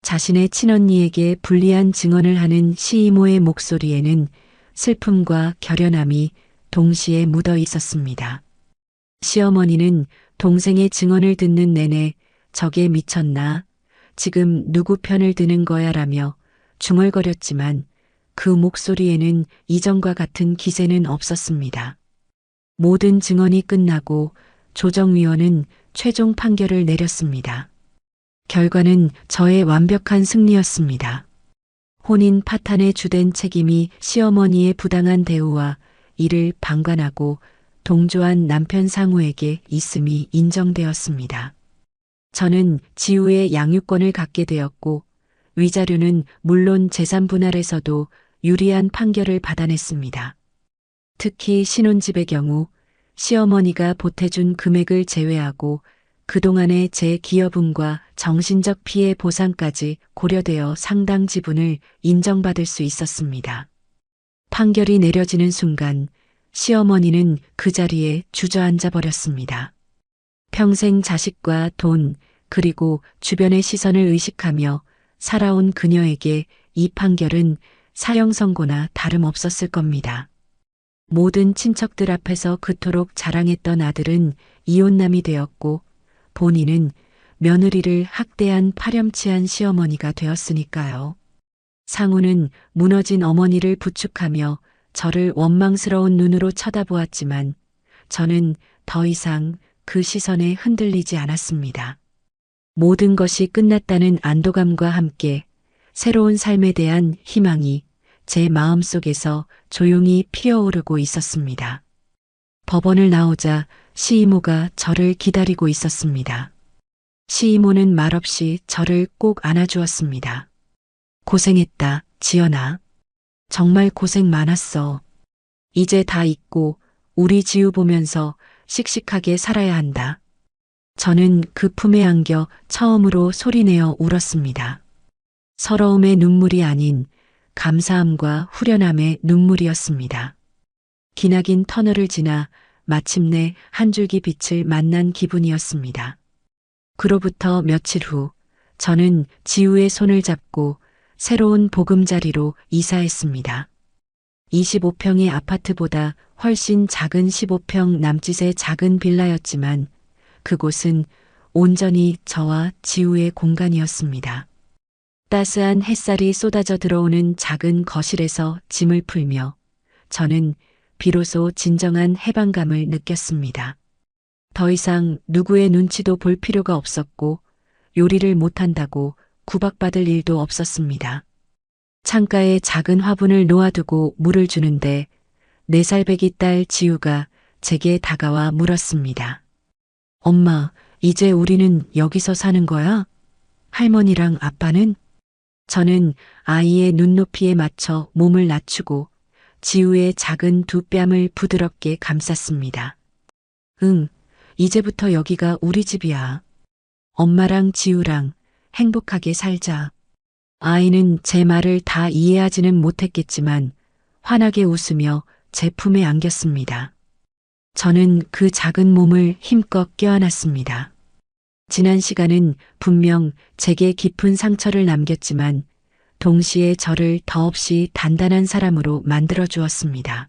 [SPEAKER 2] 자신의 친언니에게 불리한 증언을 하는 시이모의 목소리에는 슬픔과 결연함이 동시에 묻어 있었습니다. 시어머니는 동생의 증언을 듣는 내내 저게 미쳤나? 지금 누구 편을 드는 거야? 라며 중얼거렸지만 그 목소리에는 이전과 같은 기세는 없었습니다. 모든 증언이 끝나고 조정위원은 최종 판결을 내렸습니다. 결과는 저의 완벽한 승리였습니다. 혼인 파탄의 주된 책임이 시어머니의 부당한 대우와 이를 방관하고 동조한 남편 상우에게 있음이 인정되었습니다. 저는 지우의 양육권을 갖게 되었고 위자료는 물론 재산 분할에서도 유리한 판결을 받아냈습니다. 특히 신혼집의 경우 시어머니가 보태준 금액을 제외하고 그동안의 제 기여분과 정신적 피해 보상까지 고려되어 상당 지분을 인정받을 수 있었습니다. 판결이 내려지는 순간 시어머니는 그 자리에 주저앉아 버렸습니다. 평생 자식과 돈, 그리고 주변의 시선을 의식하며 살아온 그녀에게 이 판결은 사형 선고나 다름없었을 겁니다. 모든 친척들 앞에서 그토록 자랑했던 아들은 이혼남이 되었고 본인은 며느리를 학대한 파렴치한 시어머니가 되었으니까요. 상우는 무너진 어머니를 부축하며 저를 원망스러운 눈으로 쳐다보았지만 저는 더 이상 그 시선에 흔들리지 않았습니다. 모든 것이 끝났다는 안도감과 함께 새로운 삶에 대한 희망이 제 마음속에서 조용히 피어오르고 있었습니다. 법원을 나오자 시이모가 저를 기다리고 있었습니다. 시이모는 말없이 저를 꼭 안아주었습니다. 고생했다, 지연아. 정말 고생 많았어. 이제 다 잊고 우리 지우 보면서 씩씩하게 살아야 한다. 저는 그 품에 안겨 처음으로 소리내어 울었습니다. 서러움의 눈물이 아닌 감사함과 후련함의 눈물이었습니다. 기나긴 터널을 지나 마침내 한 줄기 빛을 만난 기분이었습니다. 그로부터 며칠 후 저는 지우의 손을 잡고 새로운 보금자리로 이사했습니다. 25평의 아파트보다 훨씬 작은 15평 남짓의 작은 빌라였지만 그곳은 온전히 저와 지우의 공간이었습니다. 따스한 햇살이 쏟아져 들어오는 작은 거실에서 짐을 풀며 저는 비로소 진정한 해방감을 느꼈습니다. 더 이상 누구의 눈치도 볼 필요가 없었고 요리를 못한다고 구박받을 일도 없었습니다. 창가에 작은 화분을 놓아두고 물을 주는데 4살 배기 딸 지우가 제게 다가와 물었습니다. 엄마, 이제 우리는 여기서 사는 거야? 할머니랑 아빠는? 저는 아이의 눈높이에 맞춰 몸을 낮추고 지우의 작은 두 뺨을 부드럽게 감쌌습니다. 응, 이제부터 여기가 우리 집이야. 엄마랑 지우랑 행복하게 살자. 아이는 제 말을 다 이해하지는 못했겠지만 환하게 웃으며 제 품에 안겼습니다. 저는 그 작은 몸을 힘껏 껴안았습니다. 지난 시간은 분명 제게 깊은 상처를 남겼지만 동시에 저를 더없이 단단한 사람으로 만들어 주었습니다.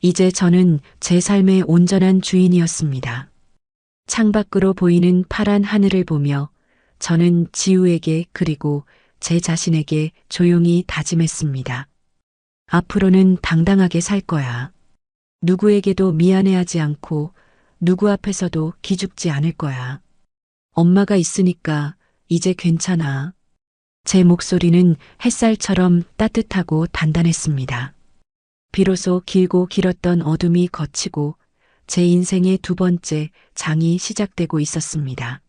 [SPEAKER 2] 이제 저는 제 삶의 온전한 주인이었습니다. 창밖으로 보이는 파란 하늘을 보며 저는 지우에게 그리고 제 자신에게 조용히 다짐했습니다. 앞으로는 당당하게 살 거야. 누구에게도 미안해하지 않고 누구 앞에서도 기죽지 않을 거야. 엄마가 있으니까 이제 괜찮아. 제 목소리는 햇살처럼 따뜻하고 단단했습니다. 비로소 길고 길었던 어둠이 걷히고 제 인생의 두 번째 장이 시작되고 있었습니다.